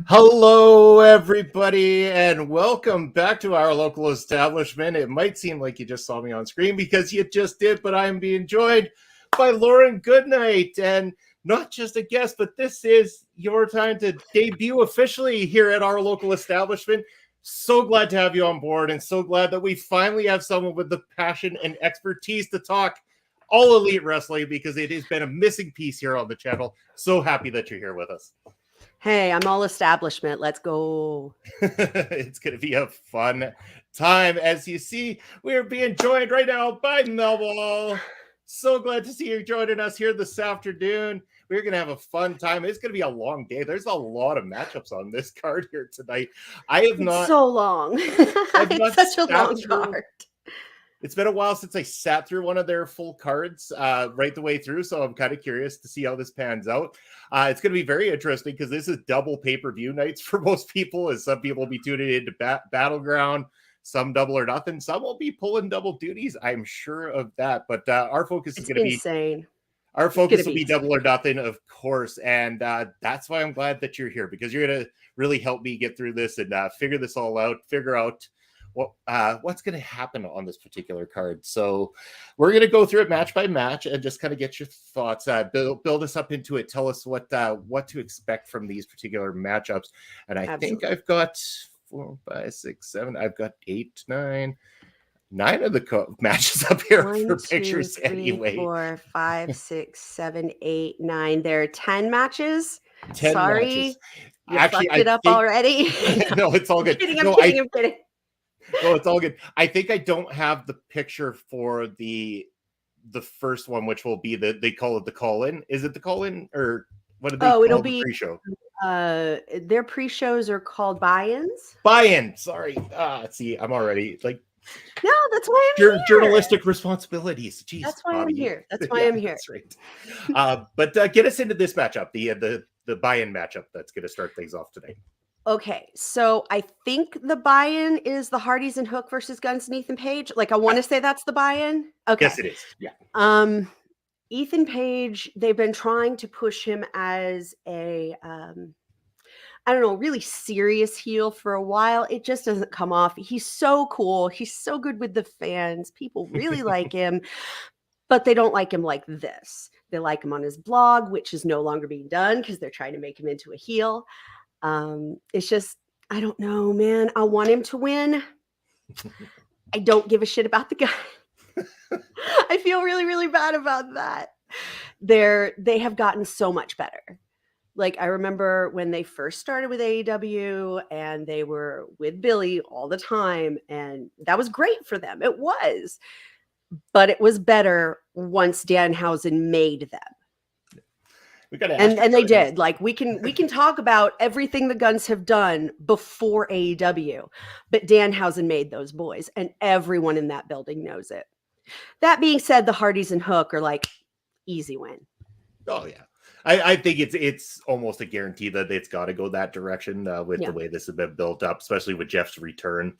Hello, everybody, and welcome back to our local establishment. It might seem like you just saw me on screen because you just did, but I'm being joined by Lauren Goodnight, and not just a guest, but this is your time to debut officially here at our local establishment. So glad to have you on board, and so glad that we finally have someone with the passion and expertise to talk all elite wrestling, because it has been a missing piece here on the channel. So happy that you're here with us. Hey, I'm all establishment. Let's go. It's going to be a fun time. As you see, we are being joined right now by Melville. So glad to see you joining us here this afternoon. We're going to have a fun time. It's going to be a long day. There's a lot of matchups on this card here tonight. I have not. So long. It's such a long card. It's been a while since I sat through one of their full cards right the way through, so I'm kind of curious to see how this pans out. It's going to be very interesting because this is double pay-per-view nights for most people, as some people will be tuning into Battleground, some Double or Nothing. Some will be pulling double duties, I'm sure of that. But our focus is going to be insane. Our focus will be Double or Nothing, of course, and that's why I'm glad that you're here, because you're going to really help me get through this and figure this all out, figure out what's going to happen on this particular card. So we're going to go through it match by match and just kind of get your thoughts, build us up into it. Tell us what to expect from these particular matchups. And I think I've got 4, 5, 6, 7. I've got 8, 9 of the matches up here 1, for 2, pictures 3, anyway. 4, 5, 6, 7, 8, 9. There are 10 matches. 10 Sorry, matches. You actually, fucked it up already. No, it's all good. I'm kidding. No, it's all good. I think I don't have the picture for the first one, which will be they call it the call-in. Is it the call-in, or what did they call it'll the be pre-show? Their pre-shows are called buy-ins. Buy-in. Sorry. See, I'm already like. No, that's why I'm here. Journalistic responsibilities. Jeez, that's why Bobby. I'm here. That's why I'm here. That's right. But get us into this matchup, the buy-in matchup that's going to start things off tonight. Okay, so I think the buy-in is the Hardys and Hook versus Guns and Ethan Page. Like, I want to say that's the buy-in. Okay. Yes, it is. Yeah. Ethan Page, they've been trying to push him as a, I don't know, really serious heel for a while. It just doesn't come off. He's so cool. He's so good with the fans. People really like him, but they don't like him like this. They like him on his blog, which is no longer being done because they're trying to make him into a heel. It's just, I don't know, man. I want him to win. I don't give a shit about the guy. I feel really, really bad about that. They have gotten so much better. Like, I remember when they first started with AEW and they were with Billy all the time, and that was great for them. It was, but it was better once Danhausen made them. And they did. Like, we can talk about everything the Guns have done before AEW, but Danhausen made those boys, and everyone in that building knows it. That being said, the Hardys and Hook are like easy win. Oh yeah. I think it's almost a guarantee that it's got to go that direction with the way this has been built up, especially with Jeff's return.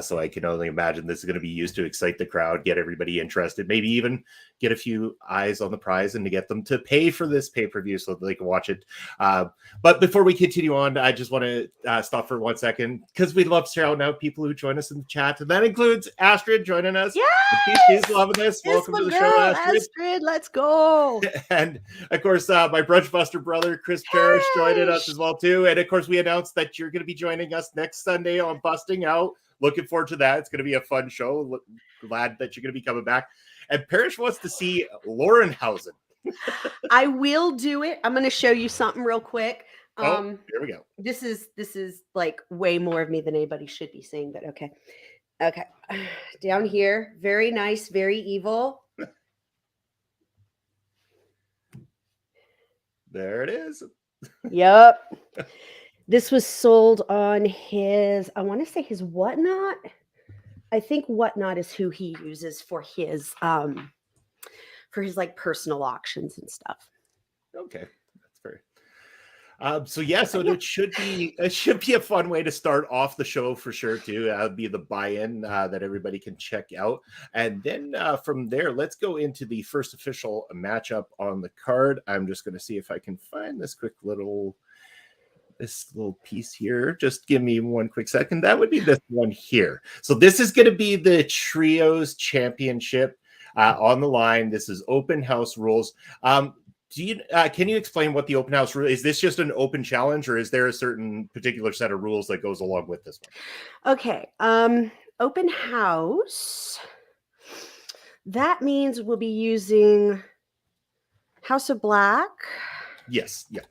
So I can only imagine this is going to be used to excite the crowd, get everybody interested, maybe even get a few eyes on the prize and to get them to pay for this pay-per-view so that they can watch it. But before we continue on, I just want to stop for 1 second because we'd love to shout out people who join us in the chat. And that includes Astrid joining us. Yes! She's loving this. Welcome to the show, Astrid. Let's go. And of course, my Brunch Buster brother, Chris Parrish, joining us as well, too. And of course, we announced that you're going to be joining us next Sunday on Busting Out. Looking forward to that. It's going to be a fun show. Glad that you're going to be coming back. And Parrish wants to see Lauren Housen. I will do it. I'm going to show you something real quick. Here we go. This is like way more of me than anybody should be seeing, but okay. Okay. Down here, very nice, very evil. There it is. Yep. This was sold on his, I want to say his Whatnot. I think Whatnot is who he uses for his like personal auctions and stuff. Okay. That's very so it should be a fun way to start off the show for sure too. That'll be the buy-in that everybody can check out, and then from there, let's go into the first official matchup on the card. I'm just going to see if I can find this little piece here. Just give me 1 quick second. That would be this one here. So this is going to be the Trios Championship on the line. This is open house rules. Can you explain what the open house rule is? This just an open challenge, or is there a certain particular set of rules that goes along with this one? Okay. Open house. That means we'll be using House of Black. Yes. Yeah.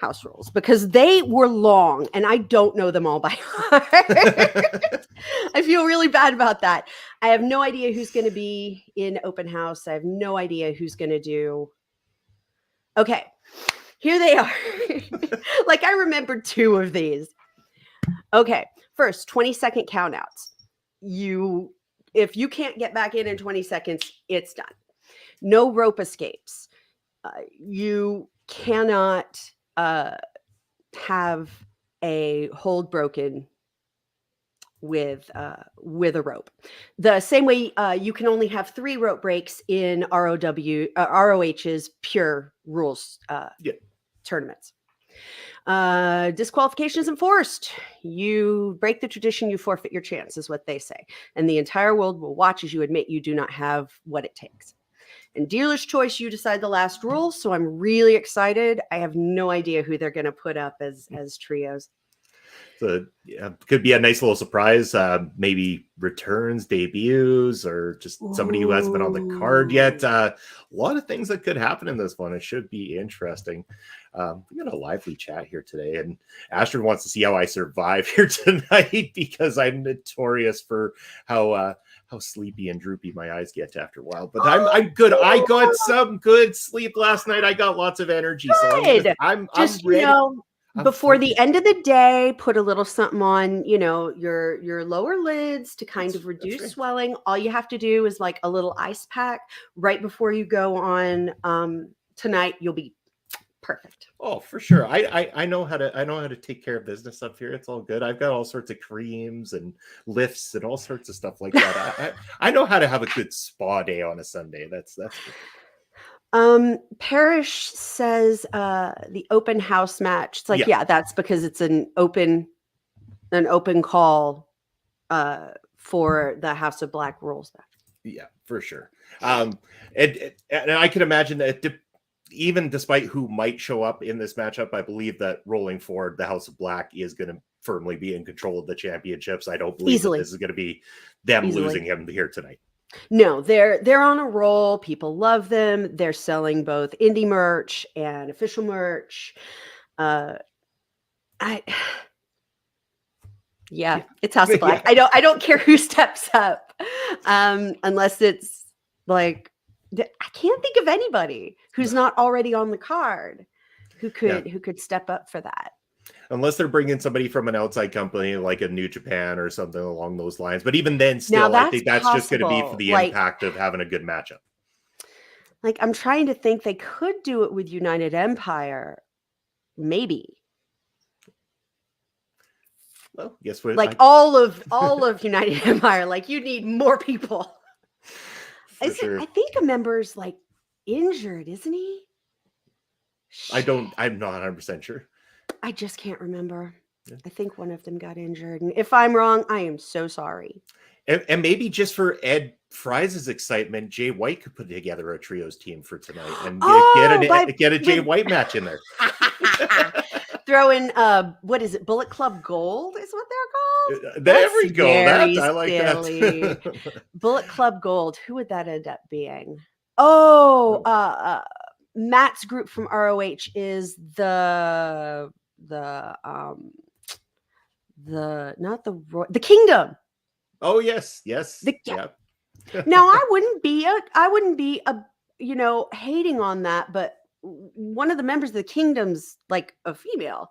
House rules because they were long and I don't know them all by heart. I feel really bad about that. I have no idea who's going to be in open house. I have no idea who's going to do. Okay, here they are. Like I remembered 2 of these. Okay, first 20-second countouts. If you can't get back in 20 seconds, it's done. No rope escapes. You cannot have a hold broken with a rope. The same way you can only have 3 rope breaks in ROH's pure rules tournaments. Disqualification is enforced. You break the tradition, you forfeit your chance, is what they say. And the entire world will watch as you admit you do not have what it takes. And dealer's choice, you decide the last rule. So I'm really excited. I have no idea who they're going to put up as trios. So could be a nice little surprise. Maybe returns, debuts, or just somebody who hasn't been on the card yet. A lot of things that could happen in this one. It should be interesting. We got a lively chat here today, and Astrid wants to see how I survive here tonight because I'm notorious for how sleepy and droopy my eyes get after a while. But I'm good. I got some good sleep last night. I got lots of energy. Good. So I'm ready. Before the end of the day, put a little something on, your lower lids to kind of reduce swelling. All you have to do is like a little ice pack right before you go on tonight. You'll be perfect. Oh, for sure. I know how to take care of business up here. It's all good. I've got all sorts of creams and lifts and all sorts of stuff like that. I know how to have a good spa day on a Sunday. That's good. Parrish says the open house match. It's like, that's because it's an open call for the House of Black rules match. Yeah, for sure. And I can imagine that even despite who might show up in this matchup, I believe that rolling forward, the House of Black is going to firmly be in control of the championships. I don't believe that this is going to be them losing him here tonight. No, they're on a roll. People love them. They're selling both indie merch and official merch. It's House of Black. Yeah. I don't care who steps up, unless it's like I can't think of anybody who's not already on the card who could step up for that. Unless they're bringing somebody from an outside company like a New Japan or something along those lines. But even then, still, I think that's just going to be for the impact of having a good matchup. Like, I'm trying to think they could do it with United Empire. Maybe. Well, guess what? Like all of United Empire. Like, you need more people. For sure. I think a member's like injured, isn't he? I'm not 100% sure. I just can't remember. Yeah. I think one of them got injured. And if I'm wrong, I am so sorry. And maybe just for Ed Fries' excitement, Jay White could put together a trios team for tonight and get a Jay White match in there. Throw in what is it? Bullet Club Gold is what they're called. There we go. I like silly. that. Bullet Club Gold. Who would that end up being? Oh, Matt's group from ROH is the Kingdom. Oh yes. Now I wouldn't be hating on that, but one of the members of the Kingdom's like a female,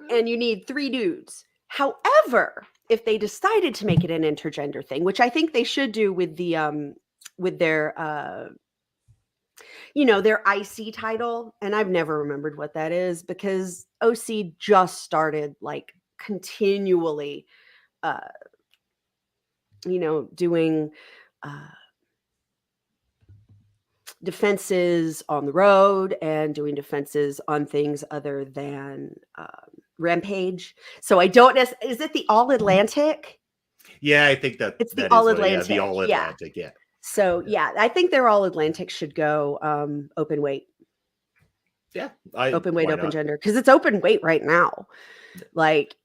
and you need 3 dudes. However, if they decided to make it an intergender thing, which I think they should do with the with their their IC title, and I've never remembered what that is because OC just started like continually doing defenses on the road and doing defenses on things other than Rampage. So I don't know. Is it the All Atlantic? Yeah, I think that it's the All Atlantic. The All Atlantic, yeah. So yeah, I think their All Atlantic should go open weight. Yeah, open weight, open gender, because it's open weight right now. Like,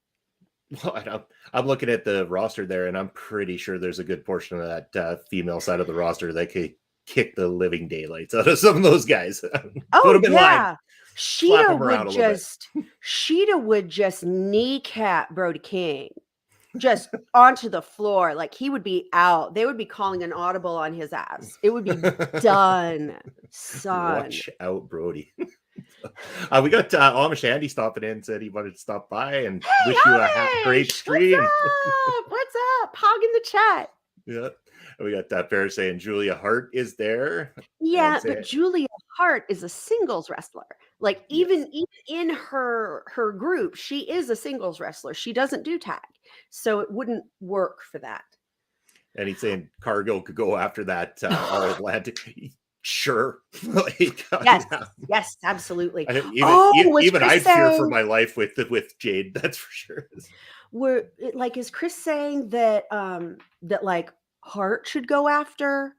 well, I'm looking at the roster there, and I'm pretty sure there's a good portion of that female side of the roster that could kick the living daylights out of some of those guys. Oh yeah, Sheeta would just kneecap Brody King just onto the floor. Like, he would be out. They would be calling an audible on his ass. It would be done, son. Watch out, Brody. We got Amish Andy stopping in, said he wanted to stop by and wish you a great stream. What's up? Hog in the chat. Yeah. We got Ferris saying Julia Hart is there. Yeah, but Julia Hart is a singles wrestler. Like, even in her group, she is a singles wrestler. She doesn't do tag. So it wouldn't work for that. And he's saying Cargill could go after that All Atlantic. Sure. Yes, absolutely. Even I'd fear for my life with Jade. That's for sure. Is Chris saying that that like Hart should go after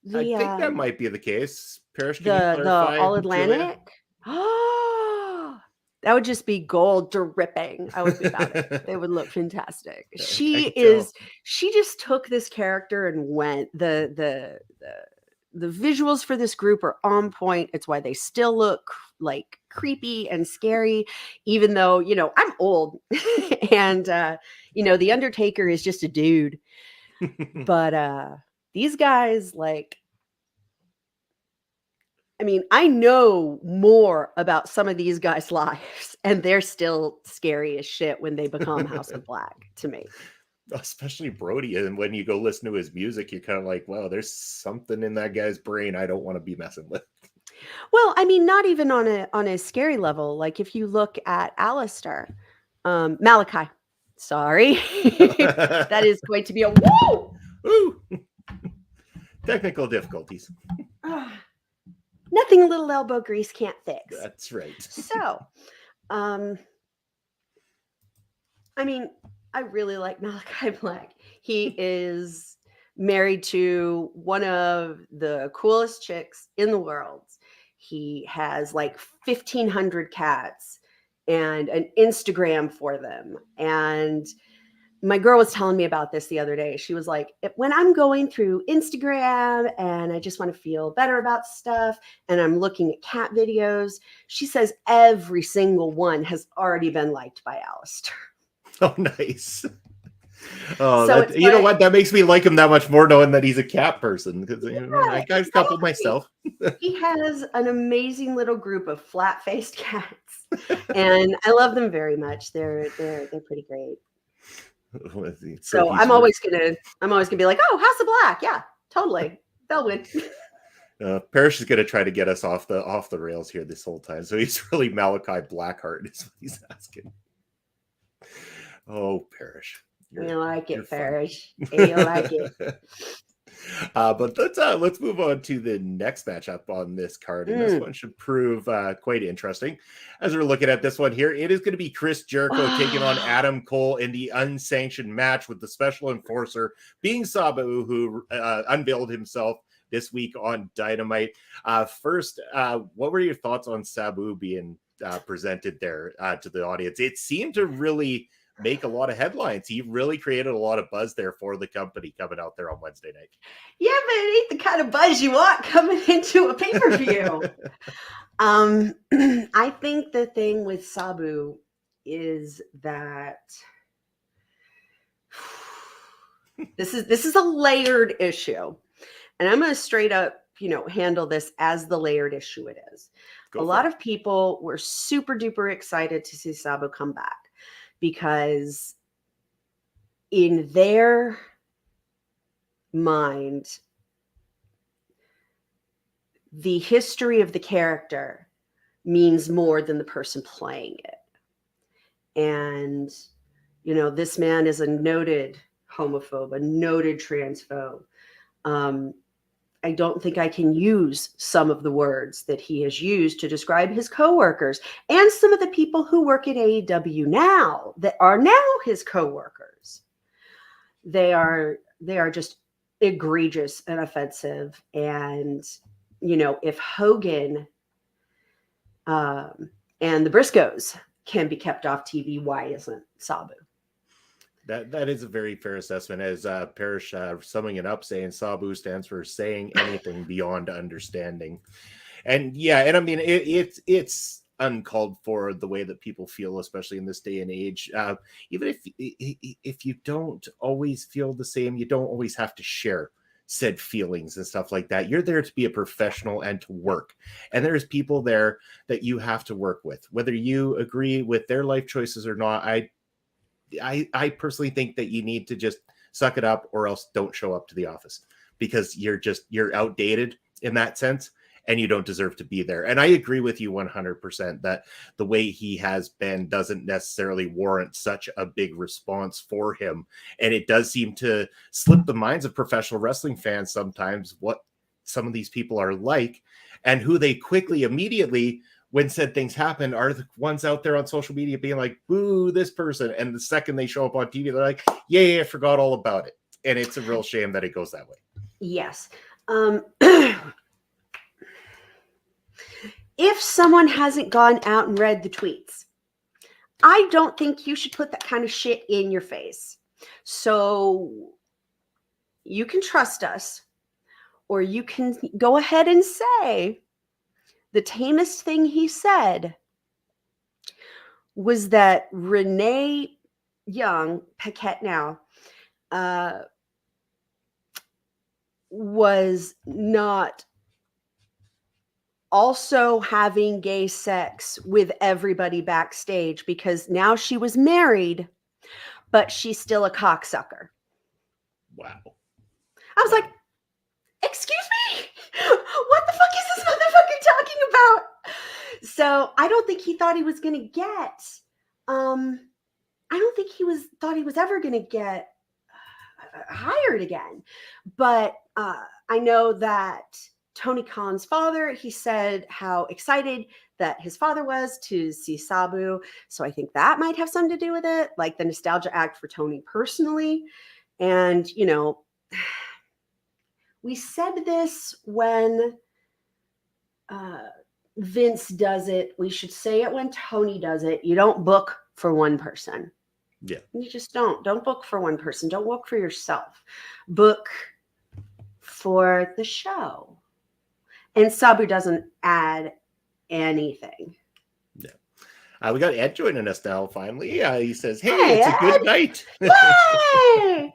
I think that might be the case. Parrish, the All Atlantic? Oh, that would just be gold dripping. I would be about it. They would look fantastic. She just took this character and went. The visuals for this group are on point. It's why they still look like creepy and scary, even though, I'm old and, the Undertaker is just a dude. But these guys, I know more about some of these guys' lives, and they're still scary as shit when they become House of Black to me. Especially Brody, and when you go listen to his music, you're kind of like, wow, there's something in that guy's brain I don't want to be messing with. Well, not even on a scary level. Like, if you look at Alistair, Malachi, sorry, that is going to be a woo! Ooh. Technical difficulties. Nothing a little elbow grease can't fix. That's right. So, I really like Malachi Black. He is married to one of the coolest chicks in the world. He has like 1,500 cats and an Instagram for them. And my girl was telling me about this the other day. She was like, when I'm going through Instagram and I just want to feel better about stuff and I'm looking at cat videos, she says every single one has already been liked by Alistair. Oh, nice. Oh, so you know what? That makes me like him that much more, knowing that he's a cat person. Because I got a couple myself. He has an amazing little group of flat-faced cats, and I love them very much. They're pretty great. So I'm always gonna be like, oh, House of Black, yeah, totally, they'll win. Parrish is going to try to get us off the rails here this whole time. So he's really Malachi Blackheart is what he's asking. Oh, Parrish. You like it, Parrish. You like it. But let's move on to the next matchup on this card. And this one should prove quite interesting. As we're looking at this one here, it is going to be Chris Jericho taking on Adam Cole in the unsanctioned match, with the special enforcer being Sabu, who unveiled himself this week on Dynamite. First, what were your thoughts on Sabu being presented there to the audience? It seemed to really make a lot of headlines. He really created a lot of buzz there for the company coming out there on Wednesday night. Yeah, but it ain't the kind of buzz you want coming into a pay-per-view. I think the thing with Sabu is that this is a layered issue. And I'm going to straight up, handle this as the layered issue it is. A lot of people were super duper excited to see Sabu come back, because in their mind, the history of the character means more than the person playing it. And, this man is a noted homophobe, a noted transphobe. I don't think I can use some of the words that he has used to describe his coworkers and some of the people who work at AEW now that are now his coworkers. They are just egregious and offensive. And, if Hogan and the Briscoes can be kept off TV, why isn't Sabu? That is a very fair assessment, as Parrish summing it up, saying Sabu stands for saying anything beyond understanding. And I mean, it's uncalled for the way that people feel, especially in this day and age. Even if you don't always feel the same, you don't always have to share said feelings and stuff like that. You're there to be a professional and to work. And there's people there that you have to work with, whether you agree with their life choices or not. I personally think that you need to just suck it up, or else don't show up to the office, because you're outdated in that sense, and you don't deserve to be there. And I agree with you 100% that the way he has been doesn't necessarily warrant such a big response for him. And it does seem to slip the minds of professional wrestling fans sometimes what some of these people are like, and who they immediately, when said things happen, are the ones out there on social media being like, boo, this person. And the second they show up on TV, they're like, yeah, I forgot all about it. And it's a real shame that it goes that way. Yes. If someone hasn't gone out and read the tweets, I don't think you should put that kind of shit in your face. So you can trust us, or you can go ahead and say, the tamest thing he said was that Renee Young, Paquette now, was not also having gay sex with everybody backstage, because now she was married, but she's still a cocksucker. Wow. I was like, excuse me? What the fuck is this motherfucker talking about? So I don't think he thought he was going to get, I don't think thought he was ever going to get hired again. But I know that Tony Khan's father, he said how excited that his father was to see Sabu. So I think that might have something to do with it, like the nostalgia act for Tony personally. And, we said this when Vince does it. We should say it when Tony does it. You don't book for one person. Yeah. You just don't. Don't book for one person. Don't book for yourself. Book for the show. And Sabu doesn't add anything. Yeah. We got Ed joining us now, finally. He says, hey, it's Ed. a good night. Yay!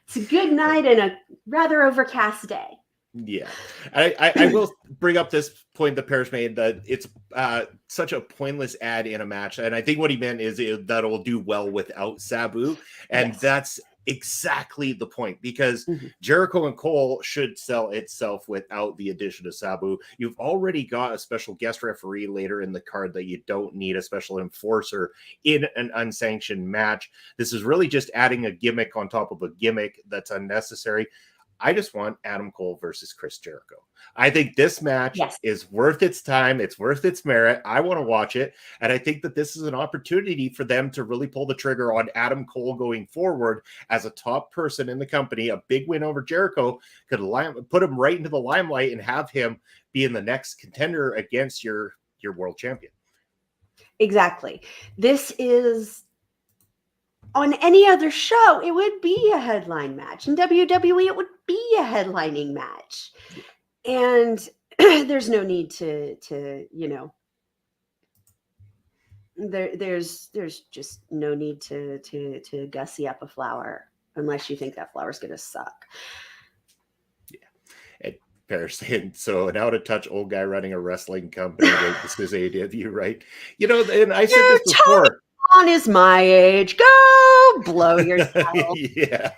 It's a good night and a rather overcast day. Yeah. I will bring up this point that Parrish made, that it's such a pointless ad in a match. And I think what he meant is that it will do well without Sabu. And Yes. that's exactly the point, because Mhm. Jericho and Cole should sell itself without the addition of Sabu. You've already got a special guest referee later in the card that you don't need a special enforcer in an unsanctioned match. This is really just adding a gimmick on top of a gimmick that's unnecessary. I just want Adam Cole versus Chris Jericho. I think this match is worth its time. It's worth its merit. I want to watch it. And I think that this is an opportunity for them to really pull the trigger on Adam Cole going forward as a top person in the company. A big win over Jericho could put him right into the limelight and have him be in the next contender against your world champion. Exactly. This is... On any other show, it would be a headline match. In WWE, it would be a headlining match. And there's no need to there's just no need to gussy up a flower unless you think that flower's going to suck. Yeah. And Paris saying, so an out-of-touch old guy running a wrestling company, like this is AEW, right? And I said this before. On is my age. Go blow yourself. Yeah.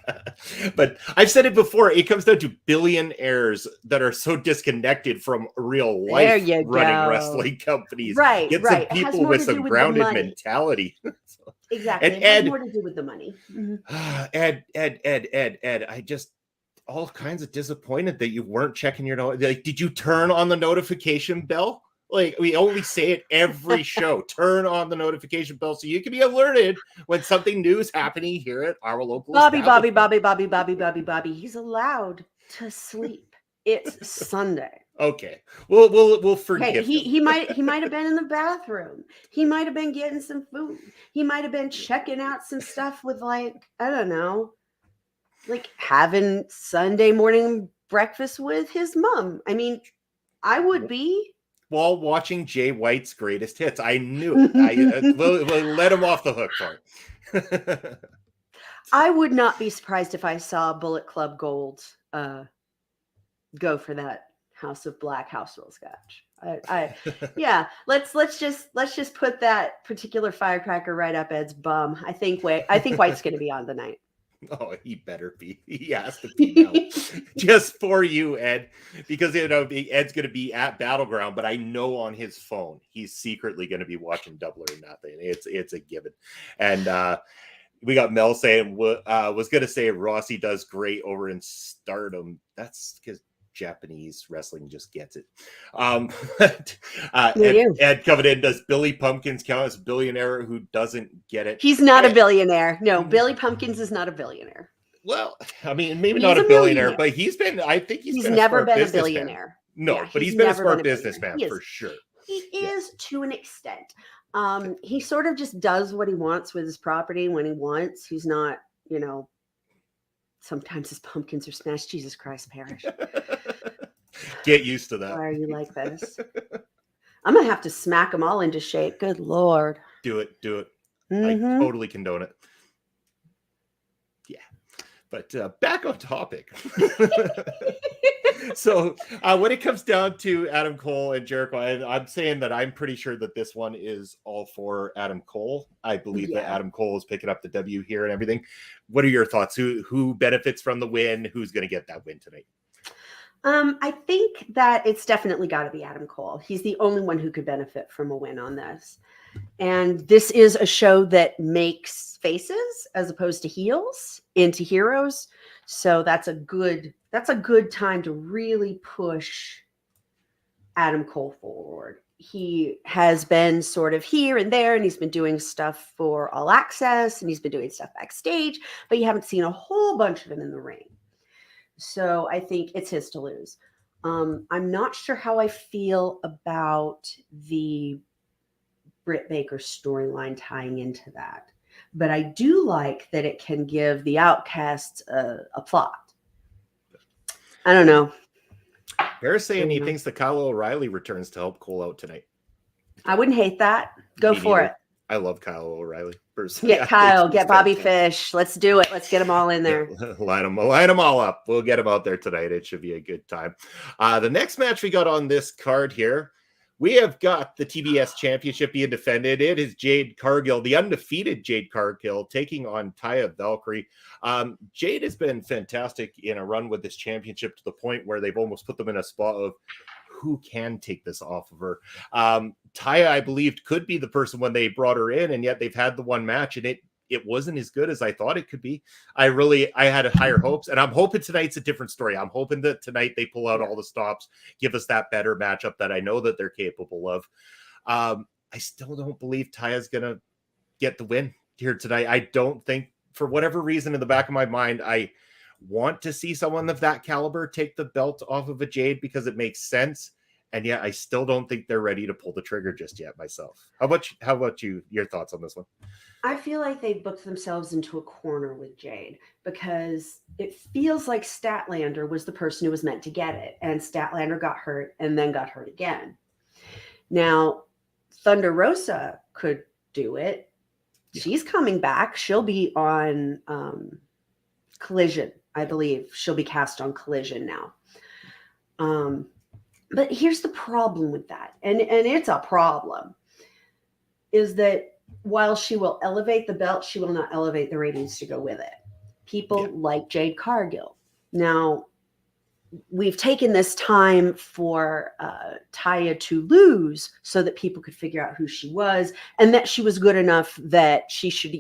But I've said it before. It comes down to billionaires that are so disconnected from real life running wrestling companies. Right. Get some people with some grounded mentality. Exactly. It has more to do with the money. Ed, I just all kinds of disappointed that you weren't checking your like, did you turn on the notification bell? Like, we only say it every show. Turn on the notification bell so you can be alerted when something new is happening here at our local Bobby. He's allowed to sleep. It's Sunday. Okay. We'll forgive him. He might have been in the bathroom. He might have been getting some food. He might have been checking out some stuff with, like, I don't know, like having Sunday morning breakfast with his mom. I mean, I would be. While watching Jay White's greatest hits. I knew it. We'll let him off the hook for it. I would not be surprised if I saw Bullet Club Gold go for that House of Black house rule sketch. Yeah, let's just put that particular firecracker right up Ed's bum. I think White's going to be on the night. Oh, he better be. He has to be now. Just for you, Ed, because Ed's going to be at Battleground, but I know on his phone he's secretly going to be watching Double or Nothing. It's a given. And we got Mel saying was going to say Rossi does great over in Stardom. That's because Japanese wrestling just gets it. Ed coming in, does Billy Pumpkins count as a billionaire who doesn't get it? He's not a billionaire. No, Billy Pumpkins is not a billionaire. Well, I mean, maybe not a billionaire, but he's never been a billionaire. No, but he's been a smart businessman for sure. He is to an extent. He sort of just does what he wants with his property when he wants. He's not, sometimes his pumpkins are smashed. Jesus Christ, Parrish. Get used to that. Why are you like this? I'm going to have to smack them all into shape. Good Lord. Do it. Mm-hmm. I totally condone it. Yeah. But back on topic. So when it comes down to Adam Cole and Jericho, I'm saying that I'm pretty sure that this one is all for Adam Cole. I believe that Adam Cole is picking up the W here and everything. What are your thoughts? Who benefits from the win? Who's going to get that win tonight? I think that it's definitely got to be Adam Cole. He's the only one who could benefit from a win on this. And this is a show that makes faces as opposed to heels into heroes. So that's a good time to really push Adam Cole forward. He has been sort of here and there, and he's been doing stuff for All Access, and he's been doing stuff backstage, but you haven't seen a whole bunch of him in the ring. So I think it's his to lose. I'm not sure how I feel about the Britt Baker storyline tying into that, but I do like that it can give the Outcasts a plot. I don't know. Bear's saying he thinks that Kyle O'Reilly returns to help Cole out tonight. I wouldn't hate that. Go for it. I love Kyle O'Reilly. Personally. Get Kyle, get Bobby Fish. Let's do it. Let's get them all in there. Yeah, line them all up. We'll get them out there tonight. It should be a good time. The next match we got on this card here We have got the TBS Championship being defended. It is Jade Cargill, the undefeated Jade Cargill, taking on Taya Valkyrie. Jade has been fantastic in a run with this championship to the point where they've almost put them in a spot of who can take this off of her. Taya, I believed, could be the person when they brought her in, and yet they've had the one match, and it wasn't as good as I thought it could be. I had higher hopes, and I'm hoping tonight's a different story. I'm hoping that tonight they pull out all the stops, give us that better matchup that I know that they're capable of. I still don't believe Taya's going to get the win here tonight. I don't think, for whatever reason in the back of my mind, I want to see someone of that caliber take the belt off of a Jade because it makes sense. And yet I still don't think they're ready to pull the trigger just yet myself. How about you? Your thoughts on this one? I feel like they booked themselves into a corner with Jade because it feels like Statlander was the person who was meant to get it. And Statlander got hurt and then got hurt again. Now, Thunder Rosa could do it. Yeah. She's coming back. She'll be on Collision, I believe. She'll be cast on Collision now. But here's the problem with that. And it's a problem. Is that while she will elevate the belt, she will not elevate the ratings to go with it. People like Jade Cargill. Now, we've taken this time for Taya to lose so that people could figure out who she was and that she was good enough that she should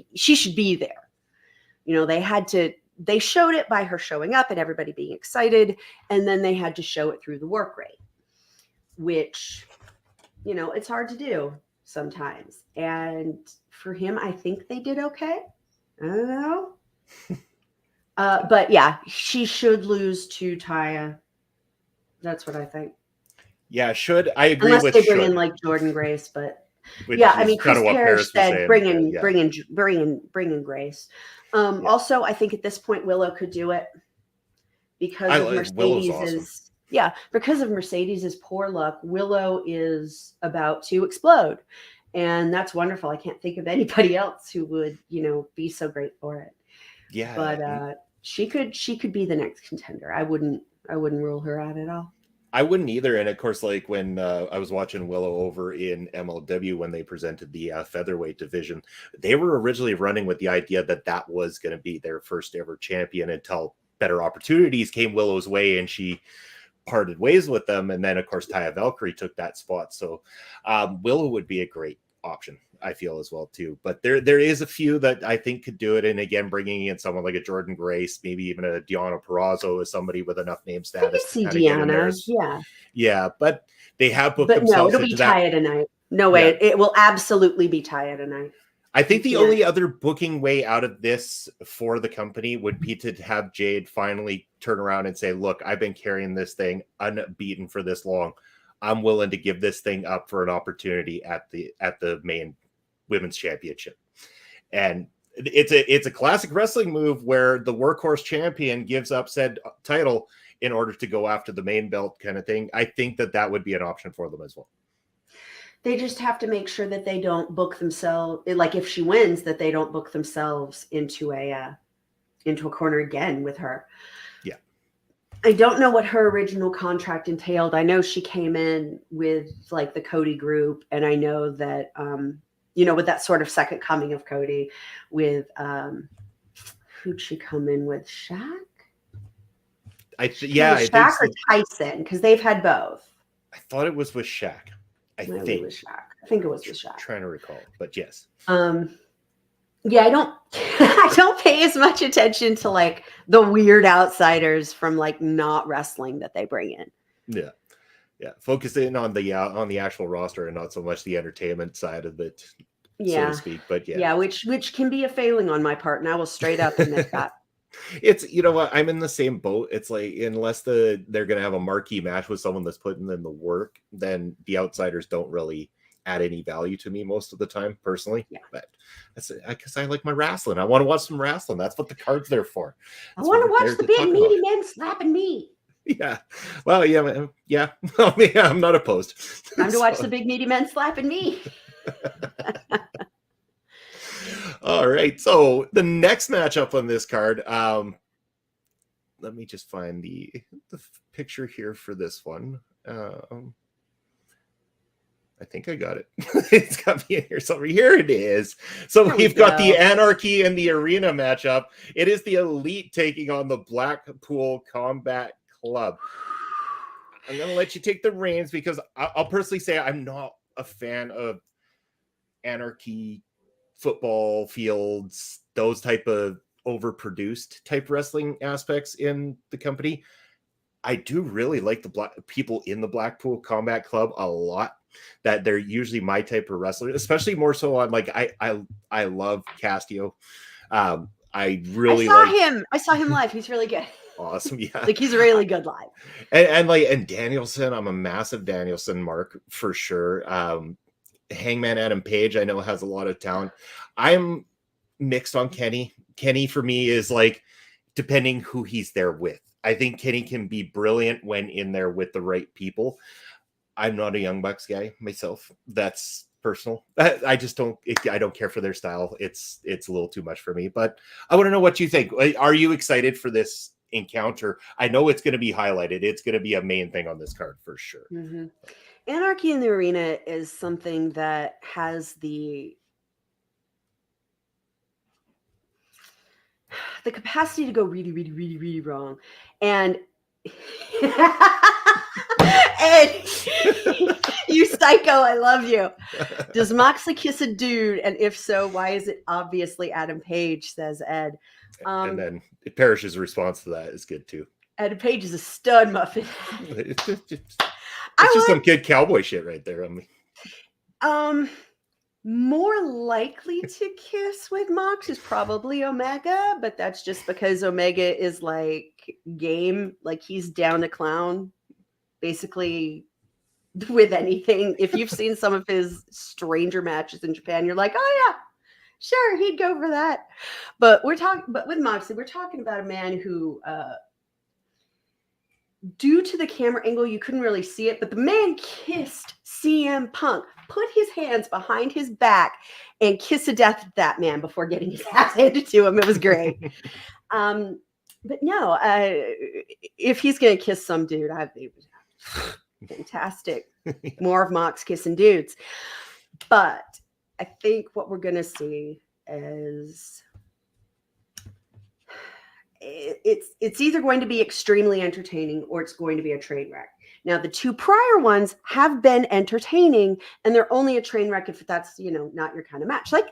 be there. You know, they showed it by her showing up and everybody being excited, and then they had to show it through the work rate, which, you know, it's hard to do sometimes. And for him, I think they did okay. I don't know. But yeah, she should lose to Taya. That's what I think. Yeah, should. I agree. Unless with they bring in like Jordan Grace, but yeah, I mean, Chris Parrish said bring in Grace. Also, I think at this point Willow could do it because of Mercedes' because of Mercedes' poor luck. Willow is about to explode, and that's wonderful. I can't think of anybody else who would, you know, be so great for it. Yeah, but she could be the next contender. I wouldn't rule her out at all. I wouldn't either. And of course, like when I was watching Willow over in MLW when they presented the featherweight division, they were originally running with the idea that was going to be their first ever champion until better opportunities came Willow's way and she parted ways with them. And then, of course, Taya Valkyrie took that spot. So Willow would be a great option, I feel, as well too. But there is a few that I think could do it, and again, bringing in someone like a Jordan Grace, maybe even a Deonna Purrazzo as somebody with enough name status. I see Deonna, yeah, but they have booked themselves. No, it'll be Taya tonight. No way, it will absolutely be Taya tonight. I think the only other booking way out of this for the company would be to have Jade finally turn around and say, "Look, I've been carrying this thing unbeaten for this long. I'm willing to give this thing up for an opportunity at the main women's championship." And it's a classic wrestling move where the workhorse champion gives up said title in order to go after the main belt kind of thing. I think that would be an option for them as well. They just have to make sure that they don't book themselves, like if she wins, that they don't book themselves into a corner again with her. Yeah. I don't know what her original contract entailed. I know she came in with like the Cody group, and I know that with that sort of second coming of Cody with who'd she come in with? Shaq? Shaq or Tyson, because they've had both. I thought it was with Shaq. I think it was Shaq. I think it was with Shaq. Trying to recall, but yes. Yeah, I don't pay as much attention to like the weird outsiders from like not wrestling that they bring in. Yeah. Yeah. Focus in on the actual roster and not so much the entertainment side of it, so to speak. But yeah. Yeah, which can be a failing on my part, and I will straight up admit that. It's, you know what, I'm in the same boat. It's like, unless they're going to have a marquee match with someone that's putting in the work, then the outsiders don't really add any value to me most of the time, personally. Yeah. But that's because I like my wrestling. I want to watch some wrestling. That's what the card's there for. I want to watch the big meaty men slapping me. Yeah. Well, yeah. I'm not opposed. Time to watch the big meaty men slapping me. All right. So the next matchup on this card, let me just find the picture here for this one. I think I got it. It's got me in here somewhere. Here it is. So There we've we got go. the Anarchy in the Arena matchup. It is the Elite taking on the Blackpool Combat Club. I'm going to let you take the reins because I'll personally say I'm not a fan of Anarchy football fields, those type of overproduced type wrestling aspects in the company. I do really like the people in the Blackpool Combat Club a lot. That they're usually my type of wrestler, especially more so on like I love Castillo. I really like him. I saw him live. He's really good. Awesome, yeah. Like he's really good live. And Danielson, I'm a massive Danielson mark for sure. Hangman Adam Page, I know has a lot of talent. I'm mixed on Kenny. Kenny for me is like depending who he's there with. I think Kenny can be brilliant when in there with the right people. I'm not a Young Bucks guy myself. That's personal. I just don't. I don't care for their style. It's a little too much for me. But I want to know what you think. Are you excited for this encounter? I know it's going to be highlighted. It's going to be a main thing on this card for sure. Mm-hmm. Anarchy in the Arena is something that has the capacity to go really, really, really, really wrong. And and you psycho, I love you. Does Moxley kiss a dude? And if so, why is it obviously Adam Page, says Ed. And then Parrish's response to that is good too. Adam Page is a stud muffin. It's just some kid cowboy shit right there. I mean, more likely to kiss with Mox is probably Omega, but that's just because Omega is like game, like he's down to clown basically with anything. If you've seen some of his stranger matches in Japan, you're like, oh yeah, sure, he'd go for that. But with Moxley, we're talking about a man who due to the camera angle, you couldn't really see it, but the man kissed CM Punk, put his hands behind his back, and kissed to death that man before getting his ass handed to him. It was great. But no, if he's going to kiss some dude, I'd be fantastic. More of Mox kissing dudes. But I think what we're going to see is it's either going to be extremely entertaining or it's going to be a train wreck. Now, the two prior ones have been entertaining, and they're only a train wreck if that's, not your kind of match. Like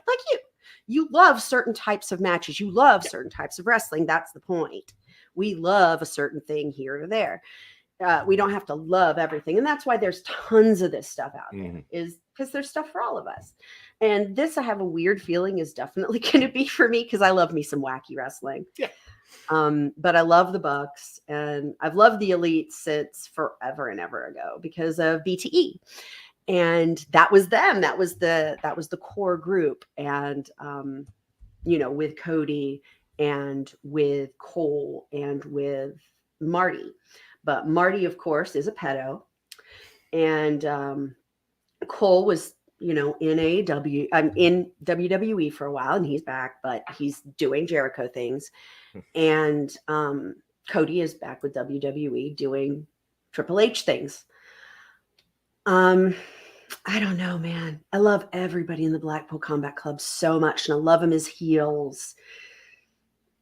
you love certain types of matches. You love certain types of wrestling. That's the point. We love a certain thing here or there. We don't have to love everything. And that's why there's tons of this stuff out there, is because there's stuff for all of us. And this, I have a weird feeling, is definitely going to be for me because I love me some wacky wrestling. Yeah. But I love the Bucks, and I've loved the Elite since forever and ever ago because of BTE. And that was them. That was the core group. And, with Cody and with Cole and with Marty. But Marty, of course, is a pedo. And Cole was, in AEW, in WWE for a while, and he's back, but he's doing Jericho things. And Cody is back with WWE doing Triple H things. I don't know, man. I love everybody in the Blackpool Combat Club so much, and I love them as heels.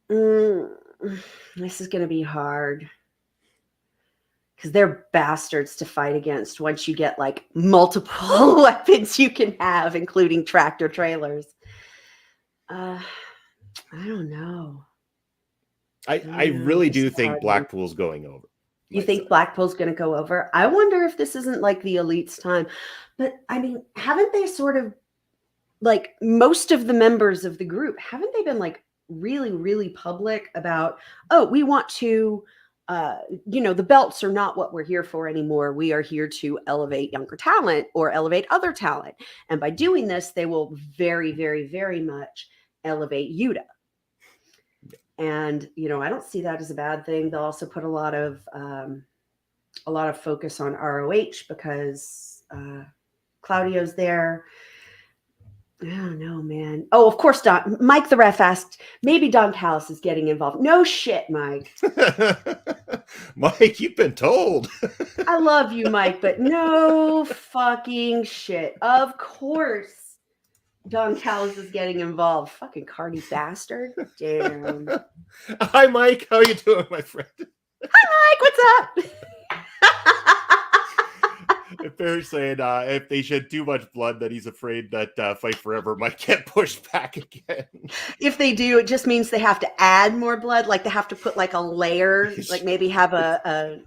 This is going to be hard because they're bastards to fight against once you get like multiple weapons you can have, including tractor trailers. I don't know. I really do think Blackpool's going over. You think Blackpool's going to go over? I wonder if this isn't like the Elite's time. But I mean, haven't they sort of, like most of the members of the group, haven't they been like really, really public about, oh, we want to, the belts are not what we're here for anymore. We are here to elevate younger talent or elevate other talent. And by doing this, they will very, very, very much elevate Yuta. And, I don't see that as a bad thing. They'll also put a lot of focus on ROH because Claudio's there. I don't know, man. Oh, of course, Mike the ref asked, maybe Don Callis is getting involved. No shit, Mike. Mike, you've been told. I love you, Mike, but no fucking shit. Of course, Don Callis is getting involved. Fucking Cardi bastard. Damn. Hi, Mike. How you doing, my friend? Hi, Mike. What's up? If Barry's saying if they shed too much blood, that he's afraid that Fight Forever might get pushed back again. If they do, it just means they have to add more blood. Like they have to put like a layer, like maybe have a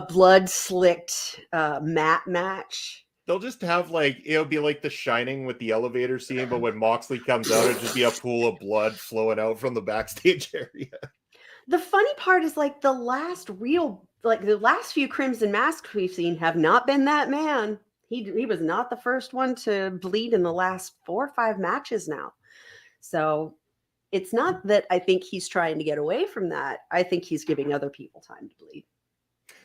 blood slicked mat match. They'll just have like, it'll be like The Shining with the elevator scene, but when Moxley comes out, it'll just be a pool of blood flowing out from the backstage area. The funny part is like the last few Crimson Masks we've seen have not been that man. He was not the first one to bleed in the last 4 or 5 matches now. So it's not that I think he's trying to get away from that. I think he's giving other people time to bleed.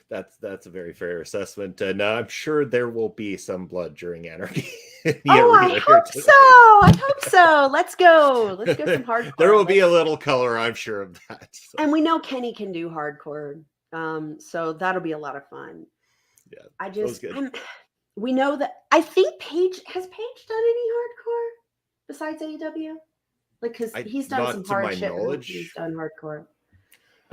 That's a very fair assessment, and I'm sure there will be some blood during Anarchy. I hope so. Let's go some hardcore. There will be a little color, I'm sure of that. So. And we know Kenny can do hardcore, so that'll be a lot of fun. Yeah, we know that. I think Paige has done any hardcore besides AEW, like because he's done some hard shit. He's done hardcore.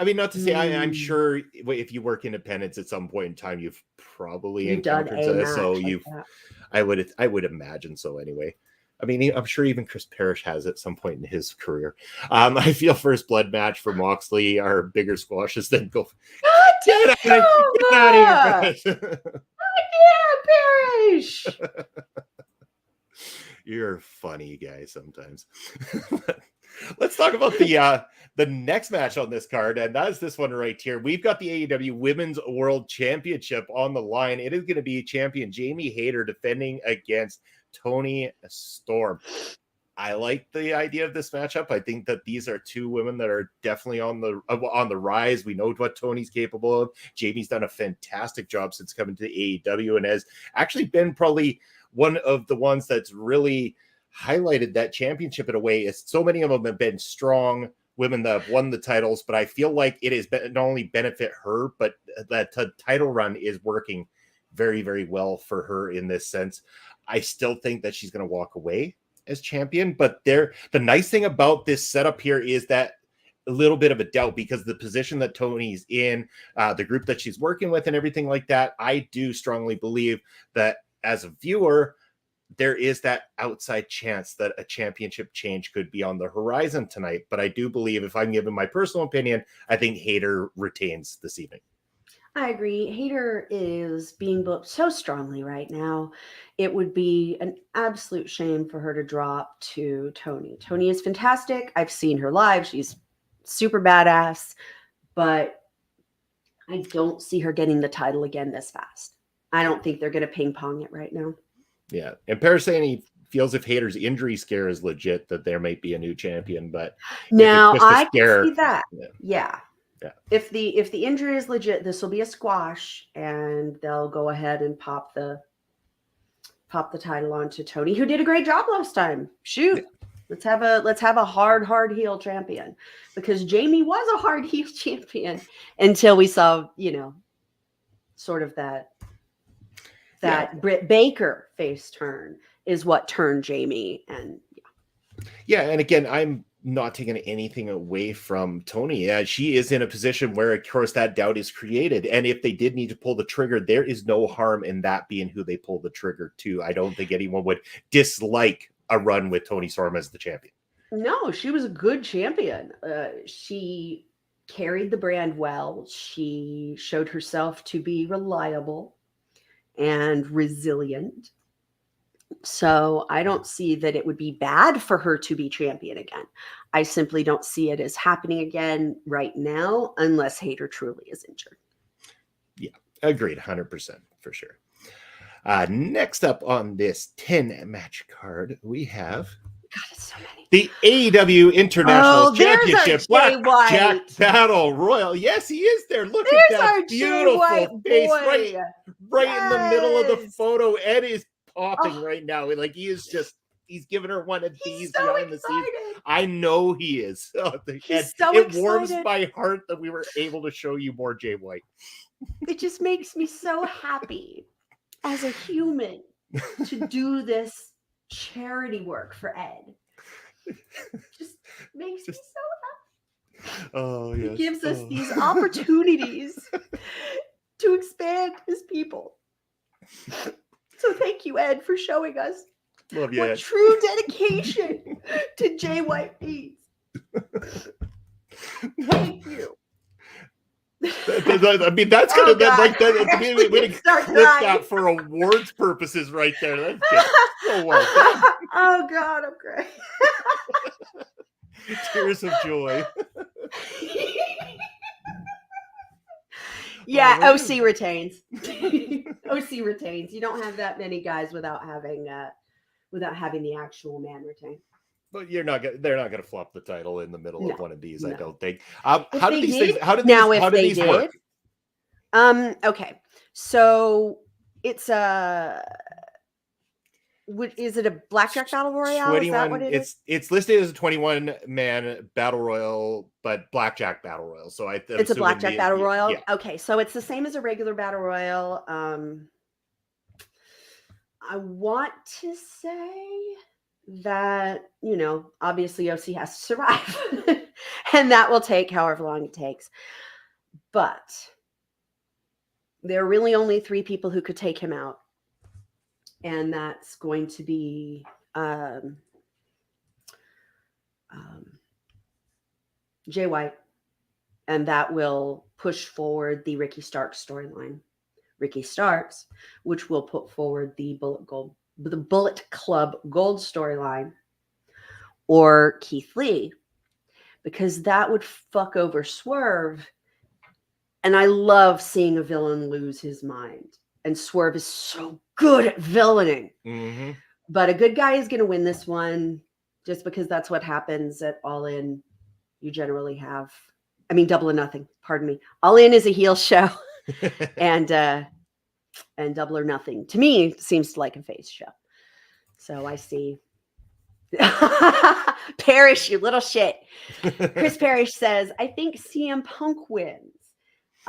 I mean, not to say I'm sure if you work independence at some point in time, you've probably encountered this. So I would imagine so anyway. I mean, I'm sure even Chris Parrish has at some point in his career. I feel first blood match for Moxley are bigger squashes than go. Get out of here! Parrish. You're funny guys sometimes. Let's talk about the next match on this card, and that's this one right here. We've got the AEW Women's World Championship on the line. It is going to be champion Jamie Hayter defending against Toni Storm. I like the idea of this matchup. I think that these are two women that are definitely on the rise. We know what Toni's capable of. Jamie's done a fantastic job since coming to AEW and has actually been probably one of the ones that's really highlighted that championship in a way. Is so many of them have been strong women that have won the titles, but I feel like it has not only benefit her, but that title run is working very, very well for her in this sense. I still think that she's going to walk away as champion, but the nice thing about this setup here is that a little bit of a doubt, because the position that Toni's in, the group that she's working with and everything like that, I do strongly believe that as a viewer, there is that outside chance that a championship change could be on the horizon tonight. But I do believe, if I'm giving my personal opinion, I think Hayter retains this evening. I agree. Hayter is being booked so strongly right now. It would be an absolute shame for her to drop to Toni. Toni is fantastic. I've seen her live. She's super badass, but I don't see her getting the title again this fast. I don't think they're going to ping pong it right now. Yeah. And Parrish saying he feels if Hayter's injury scare is legit, that there might be a new champion, but now I can see that. Yeah. Yeah. If the injury is legit, this will be a squash, and they'll go ahead and pop the title onto Toni, who did a great job last time. Shoot. Yeah. Let's have a hard heel champion, because Jamie was a hard heel champion until we saw, sort of that Britt Baker face turn is what turned Jamie. And and again, I'm not taking anything away from Toni. She is in a position where, of course, that doubt is created. And if they did need to pull the trigger, there is no harm in that being who they pull the trigger to. I don't think anyone would dislike a run with Toni Storm as the champion. No, she was a good champion. She carried the brand well. She showed herself to be reliable and resilient. So I don't see that it would be bad for her to be champion again. I simply don't see it as happening again right now, unless Hayter truly is injured. Yeah, agreed, 100% for sure. Next up on this 10-match card, we have it's so many. The AEW International Championship Blackjack Battle Royal. Yes, he is there. Look at that beautiful face right in the middle of the photo. Ed is popping right now. Like, he is just He's giving her one of He's these so behind the scenes. excited. I know he is. He's so it warms excited. my heart that we were able to show you more Jay White. It just makes me so happy as a human to do this charity work for Ed. Just makes me so happy. Oh, yes. He gives us these opportunities to expand his people. So thank you, Ed, for showing us Love you, what Ed. true dedication to Jay White means. Thank you. I mean, that's kind of like that. We clip that for awards purposes, right there. That's just so well done. Oh God, I'm great. Tears of joy. Yeah, OC retains. OC retains. You don't have that many guys without having the actual man retain. But they're not gonna flop the title in the middle of one of these. No. I don't think. How do these work? Okay, so it's is it a Blackjack Battle Royale? 21, is that what it is? It's listed as a 21-man Battle Royal, but Blackjack Battle Royal. So it's a Blackjack Battle Royal? Yeah. Okay, so it's the same as a regular Battle Royal. I want to say that, obviously OC has to survive. And that will take however long it takes. But there are really only 3 people who could take him out. And that's going to be Jay White. And that will push forward the Ricky Starks storyline. Ricky Starks, which will put forward the Bullet Club Gold storyline, or Keith Lee, because that would fuck over Swerve. And I love seeing a villain lose his mind. And Swerve is so good at villaining. Mm-hmm. But a good guy is going to win this one, just because that's what happens at Allin. You generally have, Double or Nothing. Pardon me. Allin is a heel show, and Double or Nothing to me seems like a face show. So I see. Parrish, you little shit. Chris Parrish says, I think CM Punk wins.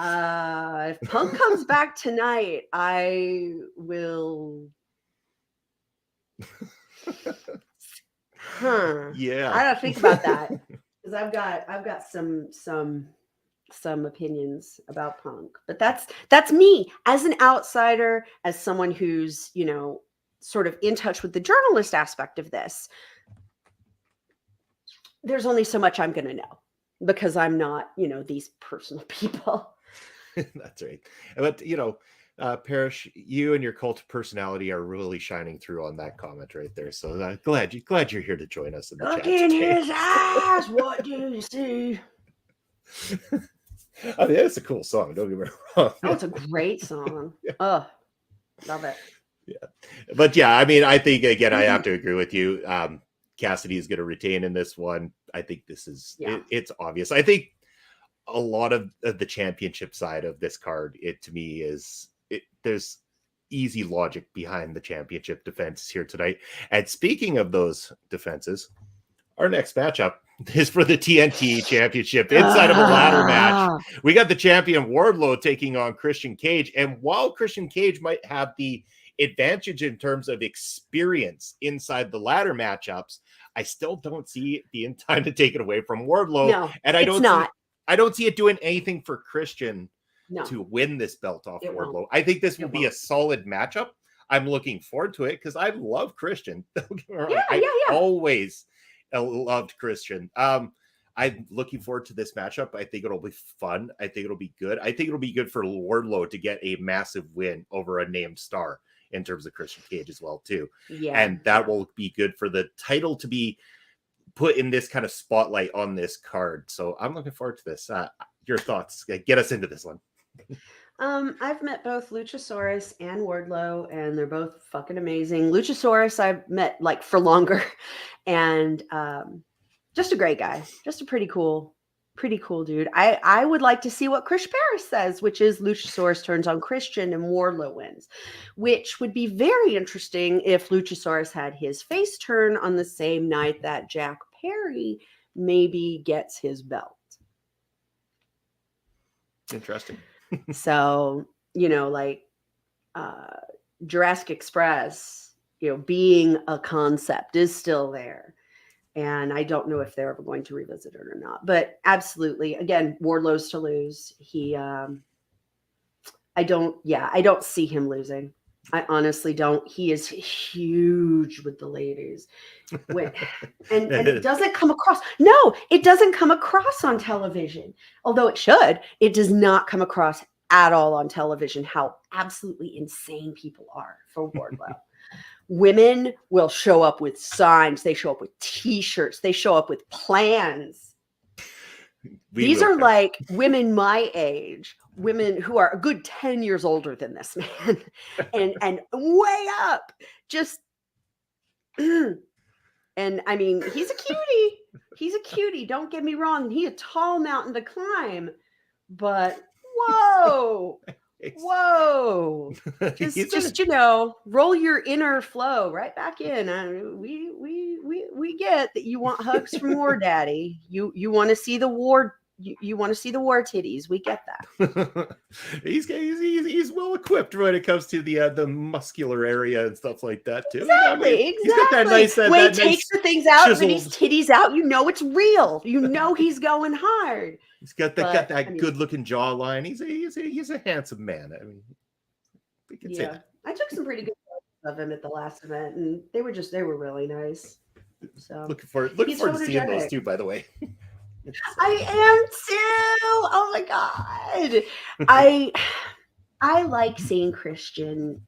If Punk comes back tonight, I will. Yeah. I gotta think about that, because I've got some opinions about Punk. But that's me as an outsider, as someone who's, sort of in touch with the journalist aspect of this. There's only so much I'm going to know, because I'm not, these personal people. That's right. But, Parrish, you and your cult of personality are really shining through on that comment right there. So glad you're here to join us in the Look chat in today. his eyes, what do you see? It's a cool song. Don't get me wrong. Oh, it's a great song. Yeah. Oh, love it. Yeah. But yeah, I think, again, I have to agree with you. Cassidy is going to retain in this one. I think this is, it's obvious. I think a lot of the championship side of this card, to me there's easy logic behind the championship defenses here tonight. And speaking of those defenses, our next matchup is for the TNT championship inside of a ladder match. We got the champion Wardlow taking on Christian Cage. And while Christian Cage might have the advantage in terms of experience inside the ladder matchups, I still don't see it being time to take it away from Wardlow. No, and I don't see it doing anything for Christian to win this belt off Wardlow. Won't. I think this will be a solid matchup. I'm looking forward to it because I love Christian. I always loved Christian. I'm looking forward to this matchup. I think it'll be fun. I think it'll be good. I think it'll be good for Wardlow to get a massive win over a named star in terms of Christian Cage as well, too. Yeah. And that will be good for the title to be put in this kind of spotlight on this card. So I'm looking forward to this. Your thoughts? Get us into this one. I've met both Luchasaurus and Wardlow, and they're both fucking amazing. Luchasaurus I've met for longer, and just a great guy, just a pretty cool Pretty cool, dude. I would like to see what Chris Paris says, which is Luchasaurus turns on Christian and Wardlow wins, which would be very interesting if Luchasaurus had his face turn on the same night that Jack Perry maybe gets his belt. Interesting. So, like Jurassic Express, being a concept is still there. And I don't know if they're ever going to revisit it or not. But absolutely, again, Wardlow's to lose. I don't see him losing. I honestly don't. He is huge with the ladies. And it doesn't come across. No, it doesn't come across on television. Although it should. It does not come across at all on television how absolutely insane people are for Wardlow. Women will show up with signs. They show up with T-shirts. They show up with plans. These are like women my age, women who are a good 10 years older than this man and way up. Just, and I mean, he's a cutie. He's a cutie. Don't get me wrong. He's a tall mountain to climb, but whoa. Whoa! Just roll your inner flow right back in. We get that you want hugs from War Daddy. You want to see the war. You want to see the war titties. We get that. he's well equipped when it comes to the muscular area and stuff like that too. Exactly. I mean, he's got that nice. When he takes the things out, when he's titties out, it's real. He's going hard. He's got that good-looking jawline. He's a handsome man. I mean, we can say that. I took some pretty good photos of him at the last event, and they were really nice. So looking forward to seeing those too. By the way, I am too. Oh my god, I like seeing Christian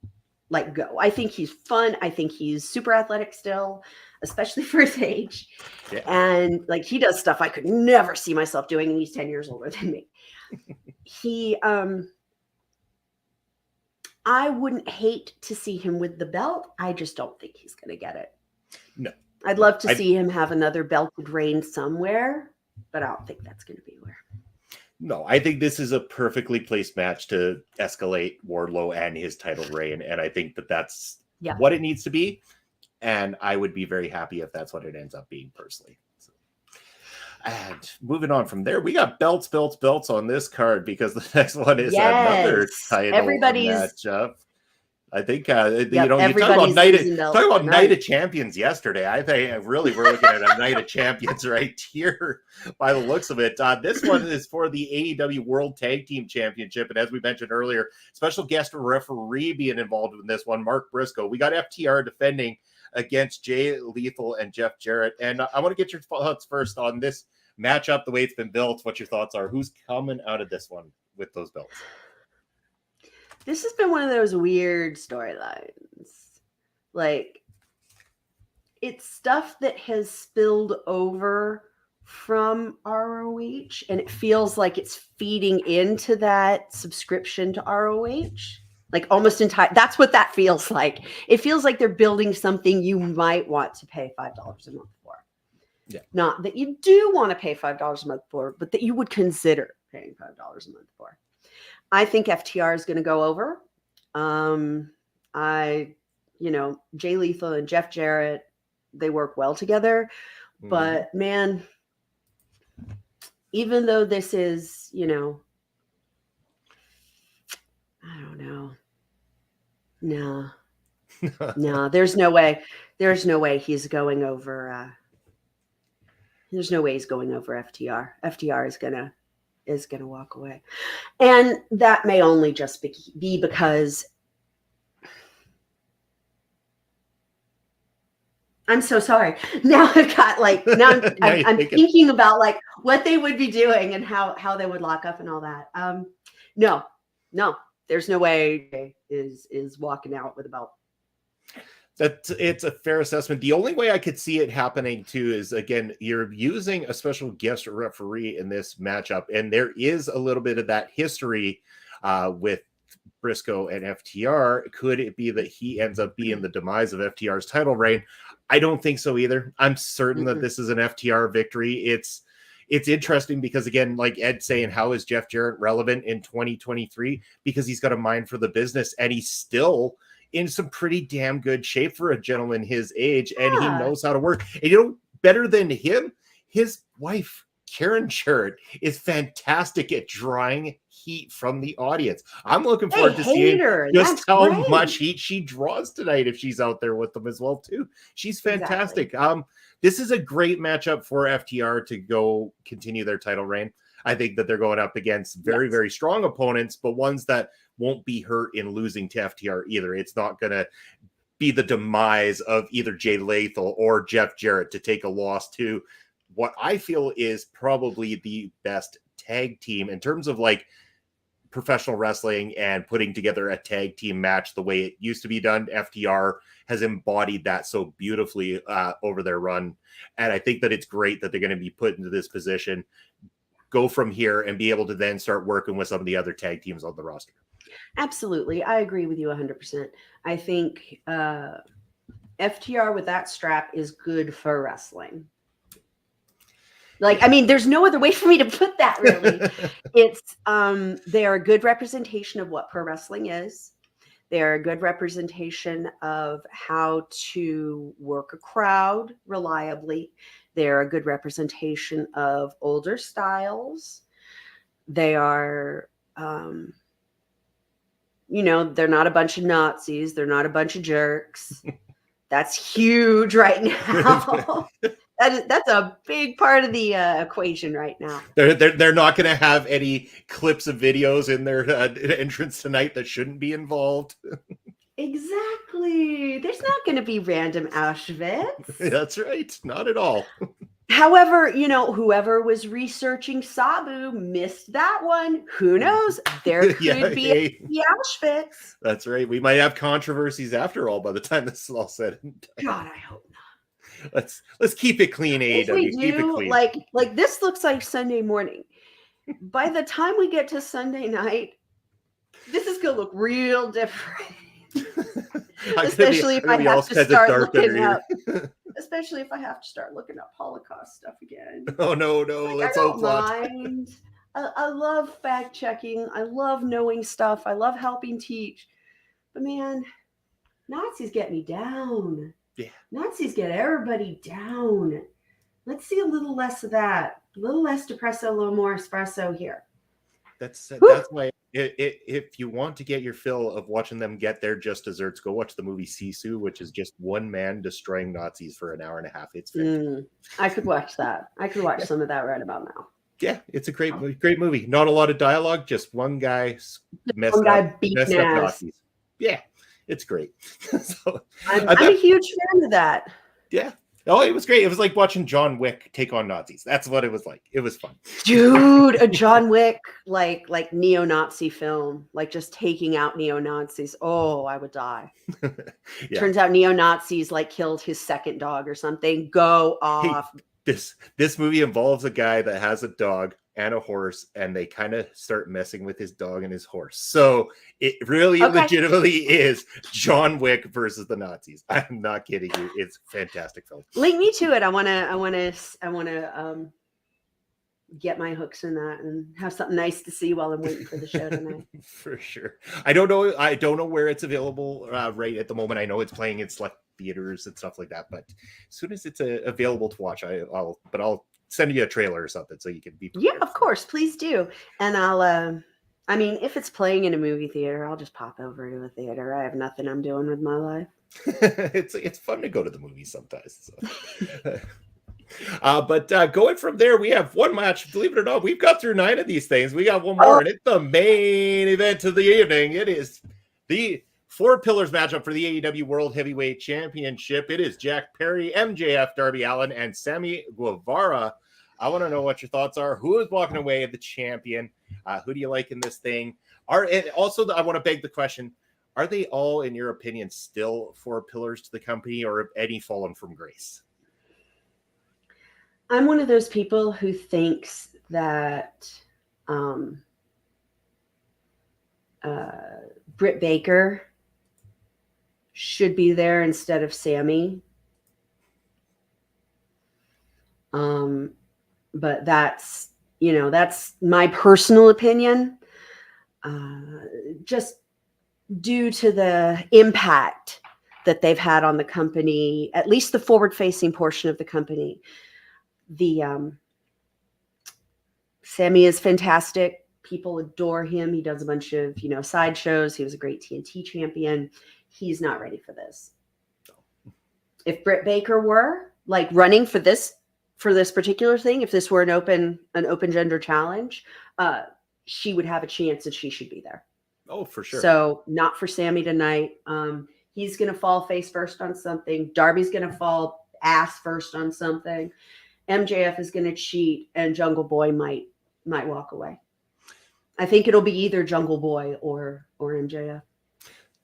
go. I think he's fun. I think he's super athletic still, especially for his age. Yeah. And he does stuff I could never see myself doing, and he's 10 years older than me. I wouldn't hate to see him with the belt. I just don't think he's going to get it. No. I'd love to see him have another belted reign somewhere, but I don't think that's going to be where. No, I think this is a perfectly placed match to escalate Wardlow and his title reign, and I think that's what it needs to be. And I would be very happy if that's what it ends up being personally. So, and moving on from there, we got belts on this card because the next one is another title matchup. I think you talk about night of champions yesterday. I think really we're looking at a night of champions right here by the looks of it. This one is for the AEW World Tag Team Championship, and as we mentioned earlier, special guest referee being involved in this one, Mark Briscoe. We got FTR defending against Jay Lethal and Jeff Jarrett, and I want to get your thoughts first on this matchup, the way it's been built. What your thoughts are? Who's coming out of this one with those belts? This has been one of those weird storylines. It's stuff that has spilled over from ROH, and it feels like it's feeding into that subscription to ROH. Almost entire. That's what that feels like. It feels like they're building something you might want to pay $5 a month for. Yeah. Not that you do want to pay $5 a month for, but that you would consider paying $5 a month for. I think FTR is going to go over. Jay Lethal and Jeff Jarrett, they work well together. But man, even though this is, I don't know. No, there's no way. There's no way he's going over. There's no way he's going over FTR. FTR is gonna walk away, and that may only just be because I'm so sorry. Now I've got I'm thinking about what they would be doing and how they would lock up and all that. No, there's no way Jay is walking out with a belt. It's a fair assessment. The only way I could see it happening too is, again, you're using a special guest referee in this matchup, and there is a little bit of that history with Briscoe and FTR. Could it be that he ends up being the demise of FTR's title reign? I don't think so either. I'm certain that this is an FTR victory. it's interesting because, again, like Ed saying, how is Jeff Jarrett relevant in 2023? Because he's got a mind for the business, and he's still in some pretty damn good shape for a gentleman his age, and he knows how to work. And better than him, his wife, Karen Jarrett, is fantastic at drawing heat from the audience. I'm looking forward to seeing just how much heat she draws tonight if she's out there with them as well too. She's fantastic. Exactly. This is a great matchup for FTR to go continue their title reign. I think that they're going up against very, very strong opponents, but ones that won't be hurt in losing to FTR either. It's not going to be the demise of either Jay Lethal or Jeff Jarrett to take a loss to what I feel is probably the best tag team in terms of like professional wrestling and putting together a tag team match the way it used to be done. FTR has embodied that so beautifully over their run. And I think that it's great that they're going to be put into this position, go from here, and be able to then start working with some of the other tag teams on the roster. Absolutely. I agree with you 100%. I think FTR with that strap is good for wrestling. Like, I mean, there's no other way for me to put that, really. It's they are a good representation of what pro wrestling is. They are a good representation of how to work a crowd reliably. They're a good representation of older styles. They are, they're not a bunch of Nazis. They're not a bunch of jerks. That's huge right now. That's a big part of the equation right now. They're not going to have any clips of videos in their entrance tonight that shouldn't be involved. Exactly. There's not going to be random Auschwitz. That's right. Not at all. However, whoever was researching Sabu missed that one. Who knows? There could be a Auschwitz. That's right. We might have controversies after all by the time this is all said and done. God, I hope not. Let's keep it clean, AEW. If we do, keep it clean. Like this looks like Sunday morning. By the time we get to Sunday night, this is gonna look real different. Especially if I have to start looking up. Especially if I have to start looking up Holocaust stuff again. Oh no! Let's hope not. I love fact checking. I love knowing stuff. I love helping teach. But man, Nazis get me down. Yeah. Nazis get everybody down. Let's see a little less of that. A little less depresso, a little more espresso here. That's why if you want to get your fill of watching them get their just desserts, go watch the movie Sisu, which is just one man destroying Nazis for an hour and a half. It's fantastic. I could watch that. I could watch some of that right about now. Yeah, it's a great movie. Not a lot of dialogue, just one guy messing up Nazis. Yeah, it's great. So, I'm a huge fan of that. Yeah. Oh, it was great. It was like watching John Wick take on Nazis. That's what it was like. It was fun. Dude, a John Wick like neo-Nazi film, like just taking out neo-Nazis. Oh, I would die. Yeah. Turns out neo-Nazis like killed his second dog or something. Go off. Hey, this movie involves a guy that has a dog and a horse, and they kind of start messing with his dog and his horse. So it really legitimately is John Wick versus the Nazis. I'm not kidding you. It's a fantastic film. Link me to it. I want to get my hooks in that and have something nice to see while I'm waiting for the show tonight. For sure. I don't know where it's available right at the moment. I know it's playing in select theaters and stuff like that, but as soon as it's available to watch, I'll send you a trailer or something so you can be prepared. Yeah, of course, please do. And I'll if it's playing in a movie theater, I'll just pop over to a theater. I have nothing I'm doing with my life. It's fun to go to the movies sometimes. So. But going from there, we have one match. Believe it or not, we've got through 9 of these things. We got one more, and it's the main event of the evening. It is the 4 pillars matchup for the AEW World Heavyweight Championship. It is Jack Perry, MJF, Darby Allin, and Sammy Guevara. I want to know what your thoughts are. Who is walking away as the champion? Who do you like in this thing? And also, I want to beg the question, are they all, in your opinion, still 4 pillars to the company, or have any fallen from grace? I'm one of those people who thinks that Britt Baker should be there instead of Sammy. but that's my personal opinion. Just due to the impact that they've had on the company, at least the forward-facing portion of the company. The Sammy is fantastic. People adore him. He does a bunch of, side shows. He was a great TNT champion. He's not ready for this. If Britt Baker were like running for this particular thing, if this were an open gender challenge, she would have a chance and she should be there. Oh, for sure. So not for Sammy tonight. He's going to fall face first on something. Darby's going to fall ass first on something. MJF is going to cheat, and Jungle Boy might walk away. I think it'll be either Jungle Boy or MJF.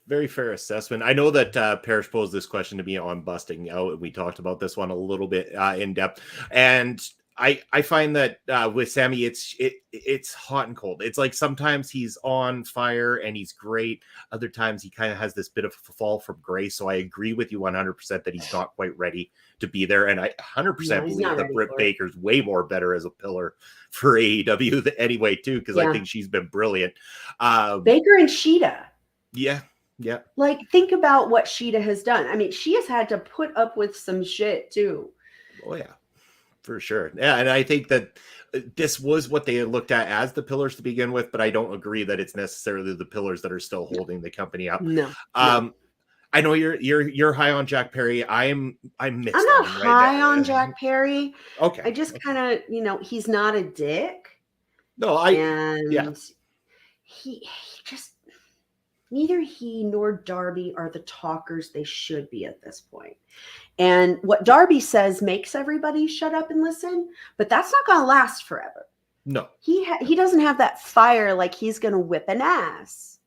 Very fair assessment. I know that Parrish posed this question to me on Busting Out, and we talked about this one a little bit in depth. And I find that with Sammy, it's hot and cold. It's like sometimes he's on fire and he's great. Other times he kind of has this bit of a fall from grace. So I agree with you 100% that he's not quite ready to be there. And I 100% believe that Britt Baker's way more better as a pillar for AEW anyway, too, because I think she's been brilliant. Baker and Sheeta. Yeah. Yeah. Like, think about what Sheeta has done. I mean, she has had to put up with some shit, too. Oh, yeah. For sure. Yeah, and I think that this was what they looked at as the pillars to begin with, but I don't agree that it's necessarily the pillars that are still holding the company up. No. I know you're high on Jack Perry. I'm mixed. I'm not high on Jack Perry. Okay. I just kind of, he's not a dick. No, he just, neither he nor Darby are the talkers they should be at this point. And what Darby says makes everybody shut up and listen, but that's not going to last forever. No. He doesn't have that fire like he's going to whip an ass.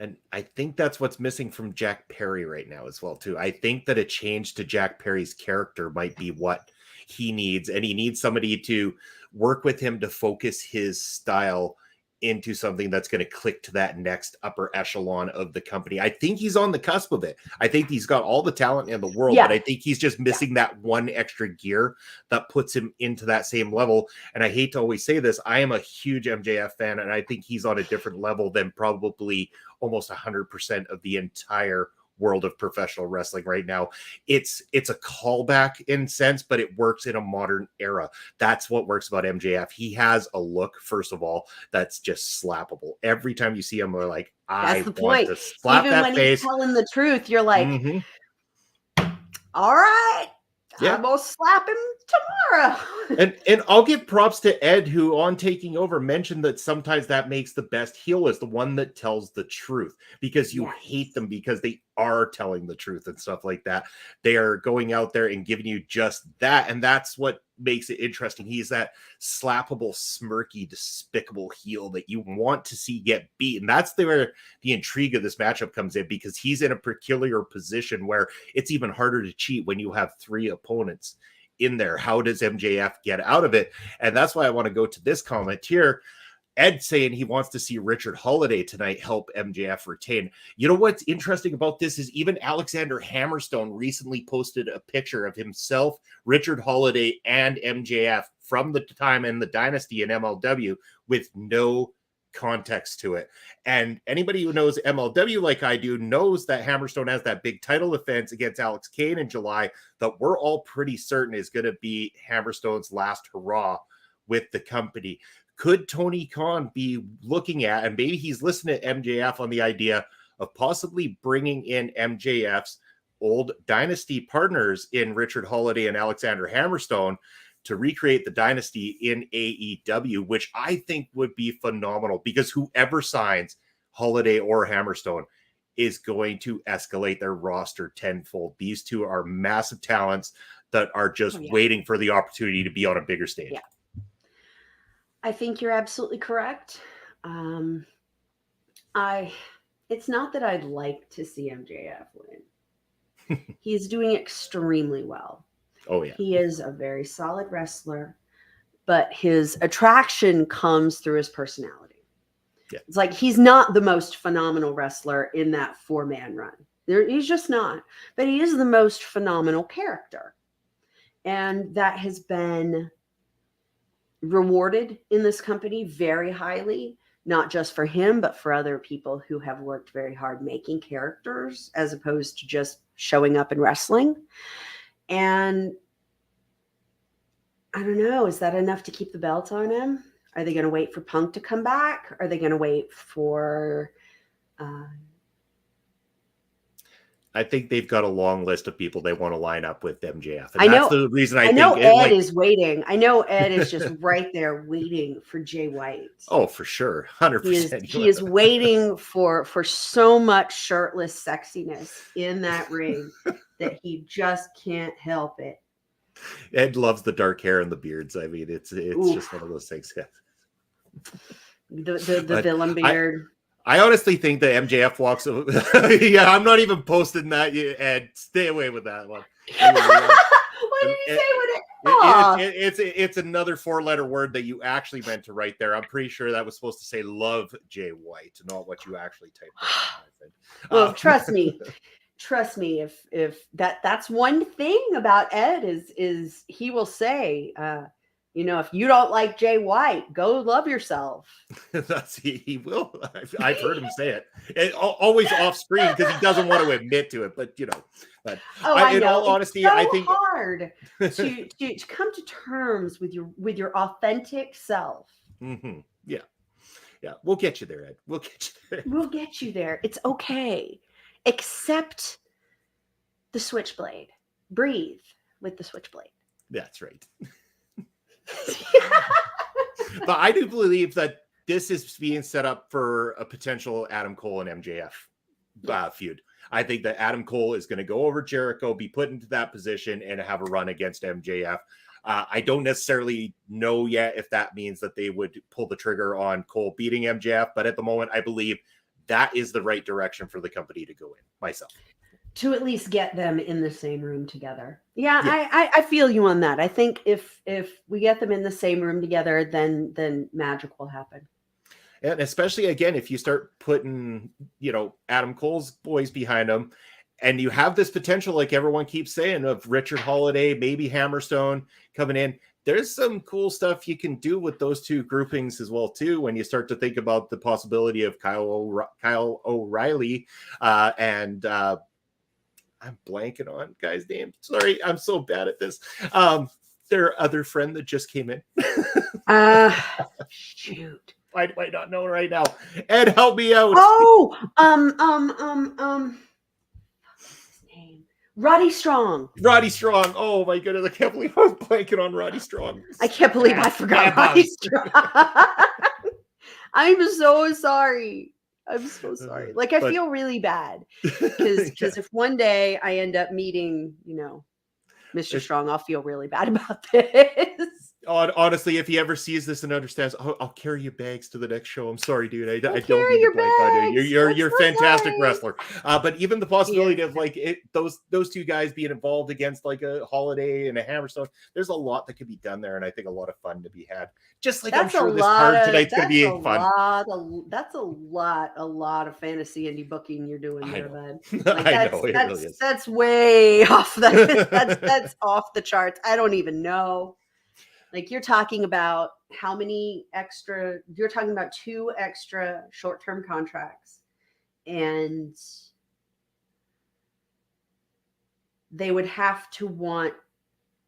And I think that's what's missing from Jack Perry right now as well, too. I think that a change to Jack Perry's character might be what he needs. And he needs somebody to work with him to focus his style into something that's going to click to that next upper echelon of the company. I think he's on the cusp of it. I think he's got all the talent in the world, but I think he's just missing that one extra gear that puts him into that same level. And I hate to always say this, I am a huge MJF fan, and I think he's on a different level than probably almost 100% of the entire world of professional wrestling right now. It's a callback in sense, but it works in a modern era. That's what works about MJF. He has a look, first of all, that's just slappable. Every time you see him, we're like, I want to slap Even that when face. He's telling the truth, you're like, all right, I'm gonna slap him tomorrow. And I'll give props to Ed, who on Taking Over mentioned that sometimes that makes the best heel is the one that tells the truth, because you hate them because they are telling the truth and stuff like that. They are going out there and giving you just that, and that's what makes it interesting. He's that slappable, smirky, despicable heel that you want to see get beat, and that's where the intrigue of this matchup comes in, because he's in a peculiar position where it's even harder to cheat when you have three opponents in there. How does MJF get out of it? And that's why I want to go to this comment here. Ed saying he wants to see Richard Holiday tonight help MJF retain. You know what's interesting about this is even Alexander Hammerstone recently posted a picture of himself, Richard Holiday, and MJF from the time in the Dynasty in MLW with no context to it. And anybody who knows MLW like I do knows that Hammerstone has that big title defense against Alex Kane in July that we're all pretty certain is going to be Hammerstone's last hurrah with the company. Could Tony Khan be looking at, and maybe he's listening to MJF on the idea of possibly bringing in MJF's old Dynasty partners in Richard Holiday and Alexander Hammerstone to recreate the Dynasty in AEW, which I think would be phenomenal, because whoever signs Holiday or Hammerstone is going to escalate their roster tenfold. These two are massive talents that are just waiting for the opportunity to be on a bigger stage. Yeah. I think you're absolutely correct. It's not that I'd like to see MJF win. He's doing extremely well. Oh, yeah. He is a very solid wrestler, but his attraction comes through his personality. Yeah. It's like he's not the most phenomenal wrestler in that 4-man run. He's just not. But he is the most phenomenal character. And that has been rewarded in this company very highly, not just for him, but for other people who have worked very hard making characters as opposed to just showing up and wrestling. And I don't know, is that enough to keep the belt on him? Are they going to wait for Punk to come back? Are they going to wait for... I think they've got a long list of people they want to line up with MJF. And I know, that's the reason I know think Ed is waiting. I know Ed is just right there waiting for Jay White. Oh, for sure. 100%. He is waiting for so much shirtless sexiness in that ring that he just can't help it. Ed loves the dark hair and the beards. I mean, it's Oof. just one of those things. The villain beard. I honestly think that MJF walks over. Yeah, I'm not even posting that, Ed. Stay away with that one. What did you say with it? It's another 4-letter word that you actually meant to write there. I'm pretty sure that was supposed to say "love Jay White," not what you actually typed in. Well, trust me. If that's one thing about Ed is he will say, if you don't like Jay White, go love yourself. He will. I've heard him say it. Always off screen because he doesn't want to admit to it. But I know. In all honesty, it's so I think hard to come to terms with your authentic self. Mm-hmm. Yeah. We'll get you there, Ed. We'll get you there. It's okay. Accept the switchblade. Breathe with the switchblade. That's right. But I do believe that this is being set up for a potential Adam Cole and MJF feud. I think that Adam Cole is going to go over Jericho, be put into that position, and have a run against MJF. I don't necessarily know yet if that means that they would pull the trigger on Cole beating MJF, but at the moment, I believe that is the right direction for the company to go in, myself. To at least get them in the same room together. Yeah. I feel you on that. I think if we get them in the same room together, then magic will happen. And especially, again, if you start putting, Adam Cole's boys behind them, and you have this potential, like everyone keeps saying, of Richard Holiday, maybe Hammerstone coming in, there's some cool stuff you can do with those two groupings as well, too, when you start to think about the possibility of Kyle O'Reilly and I'm blanking on guy's name. Sorry, I'm so bad at this. Their other friend that just came in. Shoot. I might not know right now. Ed, help me out. Oh, what's his name? Roddy Strong. Oh my goodness, I can't believe I'm blanking on Roddy Strong. I can't believe I forgot Roddy Strong. I'm so sorry. I'm so sorry. I feel really bad because if one day I end up meeting, Mr. Strong, I'll feel really bad about this. Honestly, if he ever sees this and understands, I'll carry your bags to the next show. I'm sorry, dude. I don't carry your bags. You're a fantastic wrestler. But even the possibility of those two guys being involved against a Holiday and a Hammerstone, there's a lot that could be done there, and I think a lot of fun to be had. Just like I'm sure this card tonight's going to be fun. That's a lot of fantasy indie booking you're doing there, bud. I know it really is. That's way off that's off the charts. I don't even know. You're talking about you're talking about 2 extra short-term contracts, and they would have to want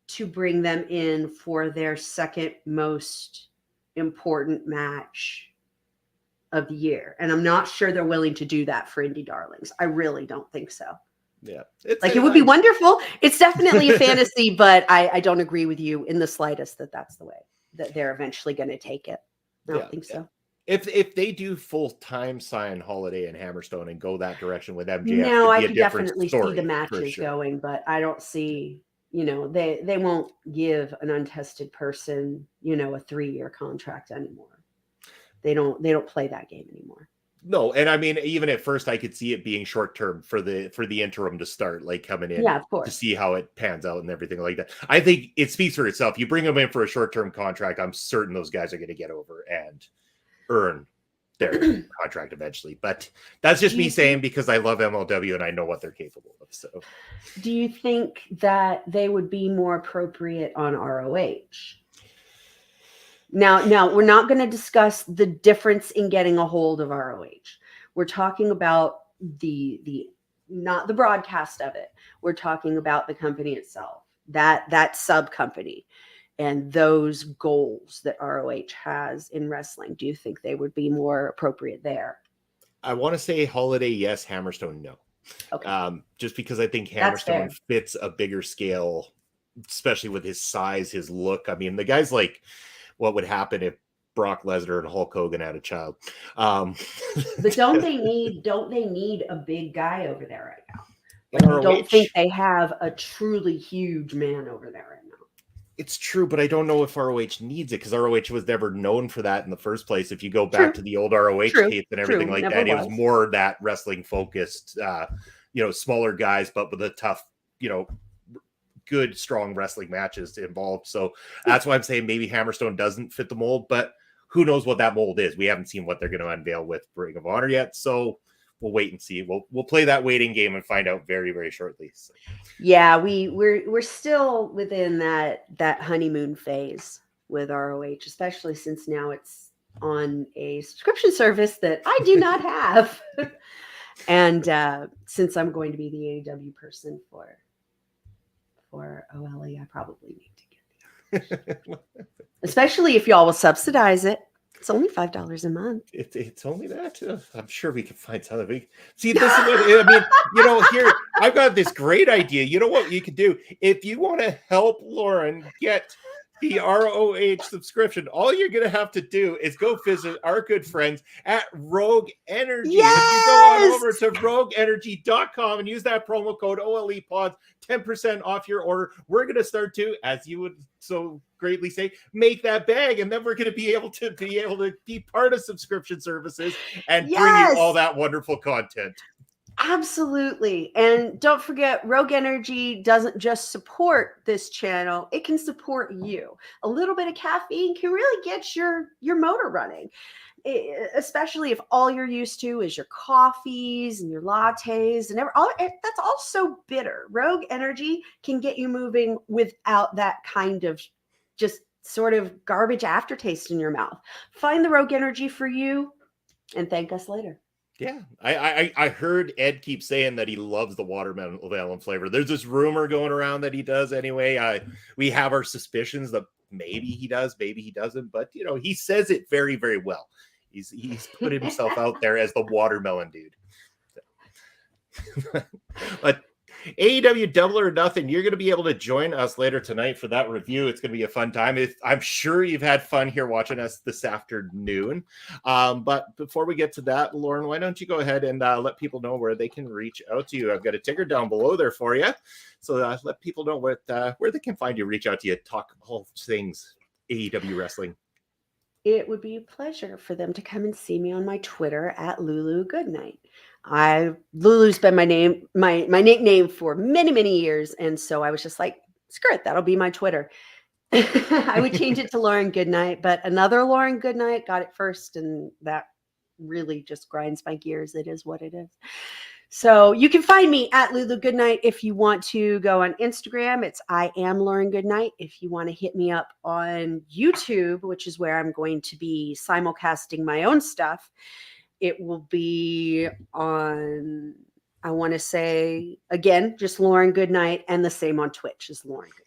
to bring them in for their second most important match of the year. And I'm not sure they're willing to do that for Indie Darlings. I really don't think so. Yeah. It would be wonderful. It's definitely a fantasy, but I don't agree with you in the slightest that that's the way that they're eventually going to take it. I don't think so. If they do full-time sign Holiday and Hammerstone and go that direction with MJF, no, I could definitely see the matches going, but I don't see, they won't give an untested person, a 3-year contract anymore. They don't play that game anymore. No, and I mean, even at first, I could see it being short term for the interim to start, coming in, of course, to see how it pans out and everything like that. I think it speaks for itself. You bring them in for a short term contract, I'm certain those guys are going to get over and earn their contract eventually. But that's just me saying because I love MLW and I know what they're capable of. So, do you think that they would be more appropriate on ROH? Now we're not going to discuss the difference in getting a hold of ROH. We're talking about the not the broadcast of it. We're talking about the company itself, that sub company, and those goals that ROH has in wrestling. Do you think they would be more appropriate there? I want to say Holiday, yes. Hammerstone, no. Okay. Just because I think Hammerstone fits a bigger scale, especially with his size, his look. I mean, the guy's like what would happen if Brock Lesnar and Hulk Hogan had a child. But don't they need a big guy over there right now? Like, I don't think they have a truly huge man over there right now. It's true, but I don't know if ROH needs it because ROH was never known for that in the first place. If you go back to the old ROH tapes and everything like that, it was more that wrestling focused, smaller guys, but with a tough, good, strong wrestling matches involved. So that's why I'm saying maybe Hammerstone doesn't fit the mold, but who knows what that mold is? We haven't seen what they're going to unveil with Ring of Honor yet. So we'll wait and see. We'll play that waiting game and find out very, very shortly. So. Yeah, we're still within that honeymoon phase with ROH, especially since now it's on a subscription service that I do not have. And since I'm going to be the AEW person for OLE, I probably need to get the others. Especially if y'all will subsidize it. It's only $5 a month. It's only that. I'm sure we can find something. See, this is what I mean. Here I've got this great idea. You know what you could do if you want to help Lauren get the ROH subscription? All you're gonna have to do is go visit our good friends at Rogue Energy. Yes! If you go on over to rogueenergy.com and use that promo code OLEPods, 10% off your order. We're gonna start to, as you would so greatly say, make that bag, and then we're going to be able to be part of subscription services and bring you all that wonderful content. Absolutely. And don't forget, Rogue Energy doesn't just support this channel, it can support you. A little bit of caffeine can really get your motor running, especially if all you're used to is your coffees and your lattes and that's all so bitter. Rogue Energy can get you moving without that kind of just sort of garbage aftertaste in your mouth. Find the Rogue Energy for you and thank us later. Yeah, I heard Ed keep saying that he loves the watermelon flavor. There's this rumor going around that he does anyway. We have our suspicions that maybe he does, maybe he doesn't, but he says it very, very well. He's put himself out there as the watermelon dude. But AEW Double or Nothing, you're going to be able to join us later tonight for that review. It's going to be a fun time. I'm sure you've had fun here watching us this afternoon. But before we get to that, Lauren, why don't you go ahead and let people know where they can reach out to you? I've got a ticker down below there for you. So let people know where they can find you, reach out to you, talk all things AEW wrestling. It would be a pleasure for them to come and see me on my Twitter at Lulu Goodnight. Lulu's been my nickname for many, many years. And so I was just like, screw it, that'll be my Twitter. I would change it to Lauren Goodnight, but another Lauren Goodnight got it first. And that really just grinds my gears. It is what it is. So you can find me at Lulu Goodnight. If you want to go on Instagram, it's I am Lauren Goodnight. If you want to hit me up on YouTube, which is where I'm going to be simulcasting my own stuff, it will be on, I want to say, again, just Lauren Goodnight, and the same on Twitch as Lauren Goodnight.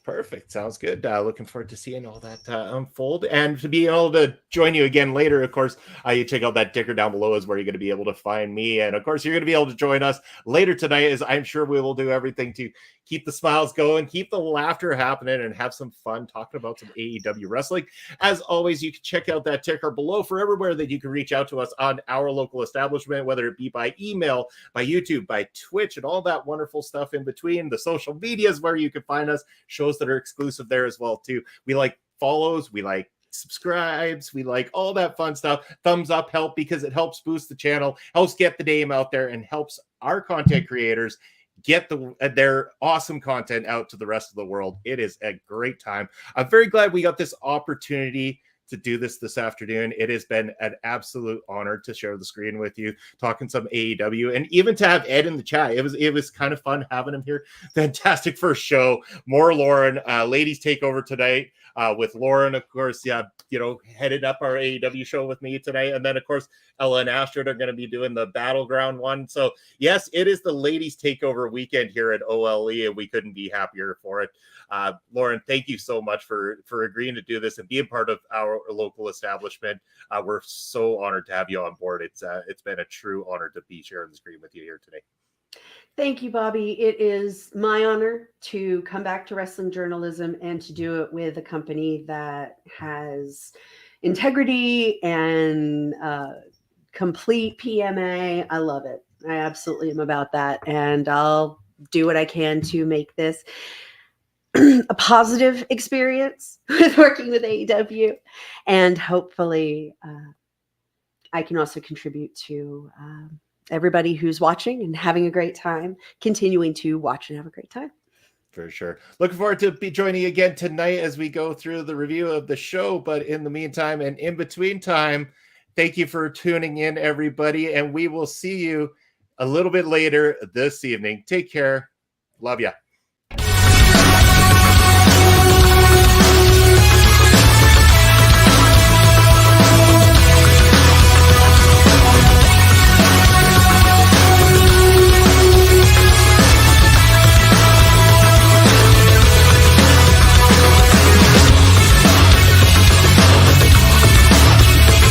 Perfect. Sounds good. Looking forward to seeing all that unfold and to be able to join you again later. Of course, you check out that ticker down below is where you're going to be able to find me. And of course, you're going to be able to join us later tonight, as I'm sure we will do everything to keep the smiles going, keep the laughter happening, and have some fun talking about some AEW wrestling. As always, you can check out that ticker below for everywhere that you can reach out to us on our local establishment, whether it be by email, by YouTube, by Twitch, and all that wonderful stuff in between. The social medias where you can find us, shows that are exclusive there as well too. We like follows, we like subscribes, we like all that fun stuff. Thumbs up help because it helps boost the channel, helps get the name out there, and helps our content creators get their awesome content out to the rest of the world. It is a great time. I'm very glad we got this opportunity to do this afternoon. It has been an absolute honor to share the screen with you, talking some AEW, and even to have Ed in the chat. It was kind of fun having him here. Fantastic first show. More Lauren. Ladies takeover tonight with Lauren, of course. Yeah, headed up our AEW show with me tonight, and then of course Ella and Astrid are going to be doing the Battleground one. So yes, it is the ladies takeover weekend here at OLE, and we couldn't be happier for it. Lauren, thank you so much for agreeing to do this and being part of our local establishment. We're so honored to have you on board. It's been a true honor to be sharing the screen with you here today. Thank you, Bobby. It is my honor to come back to wrestling journalism and to do it with a company that has integrity and complete PMA. I love it. I absolutely am about that. And I'll do what I can to make this a positive experience with working with AEW. And hopefully I can also contribute to everybody who's watching and having a great time, continuing to watch and have a great time. For sure. Looking forward to be joining you again tonight as we go through the review of the show. But in the meantime and in between time, thank you for tuning in, everybody. And we will see you a little bit later this evening. Take care. Love ya.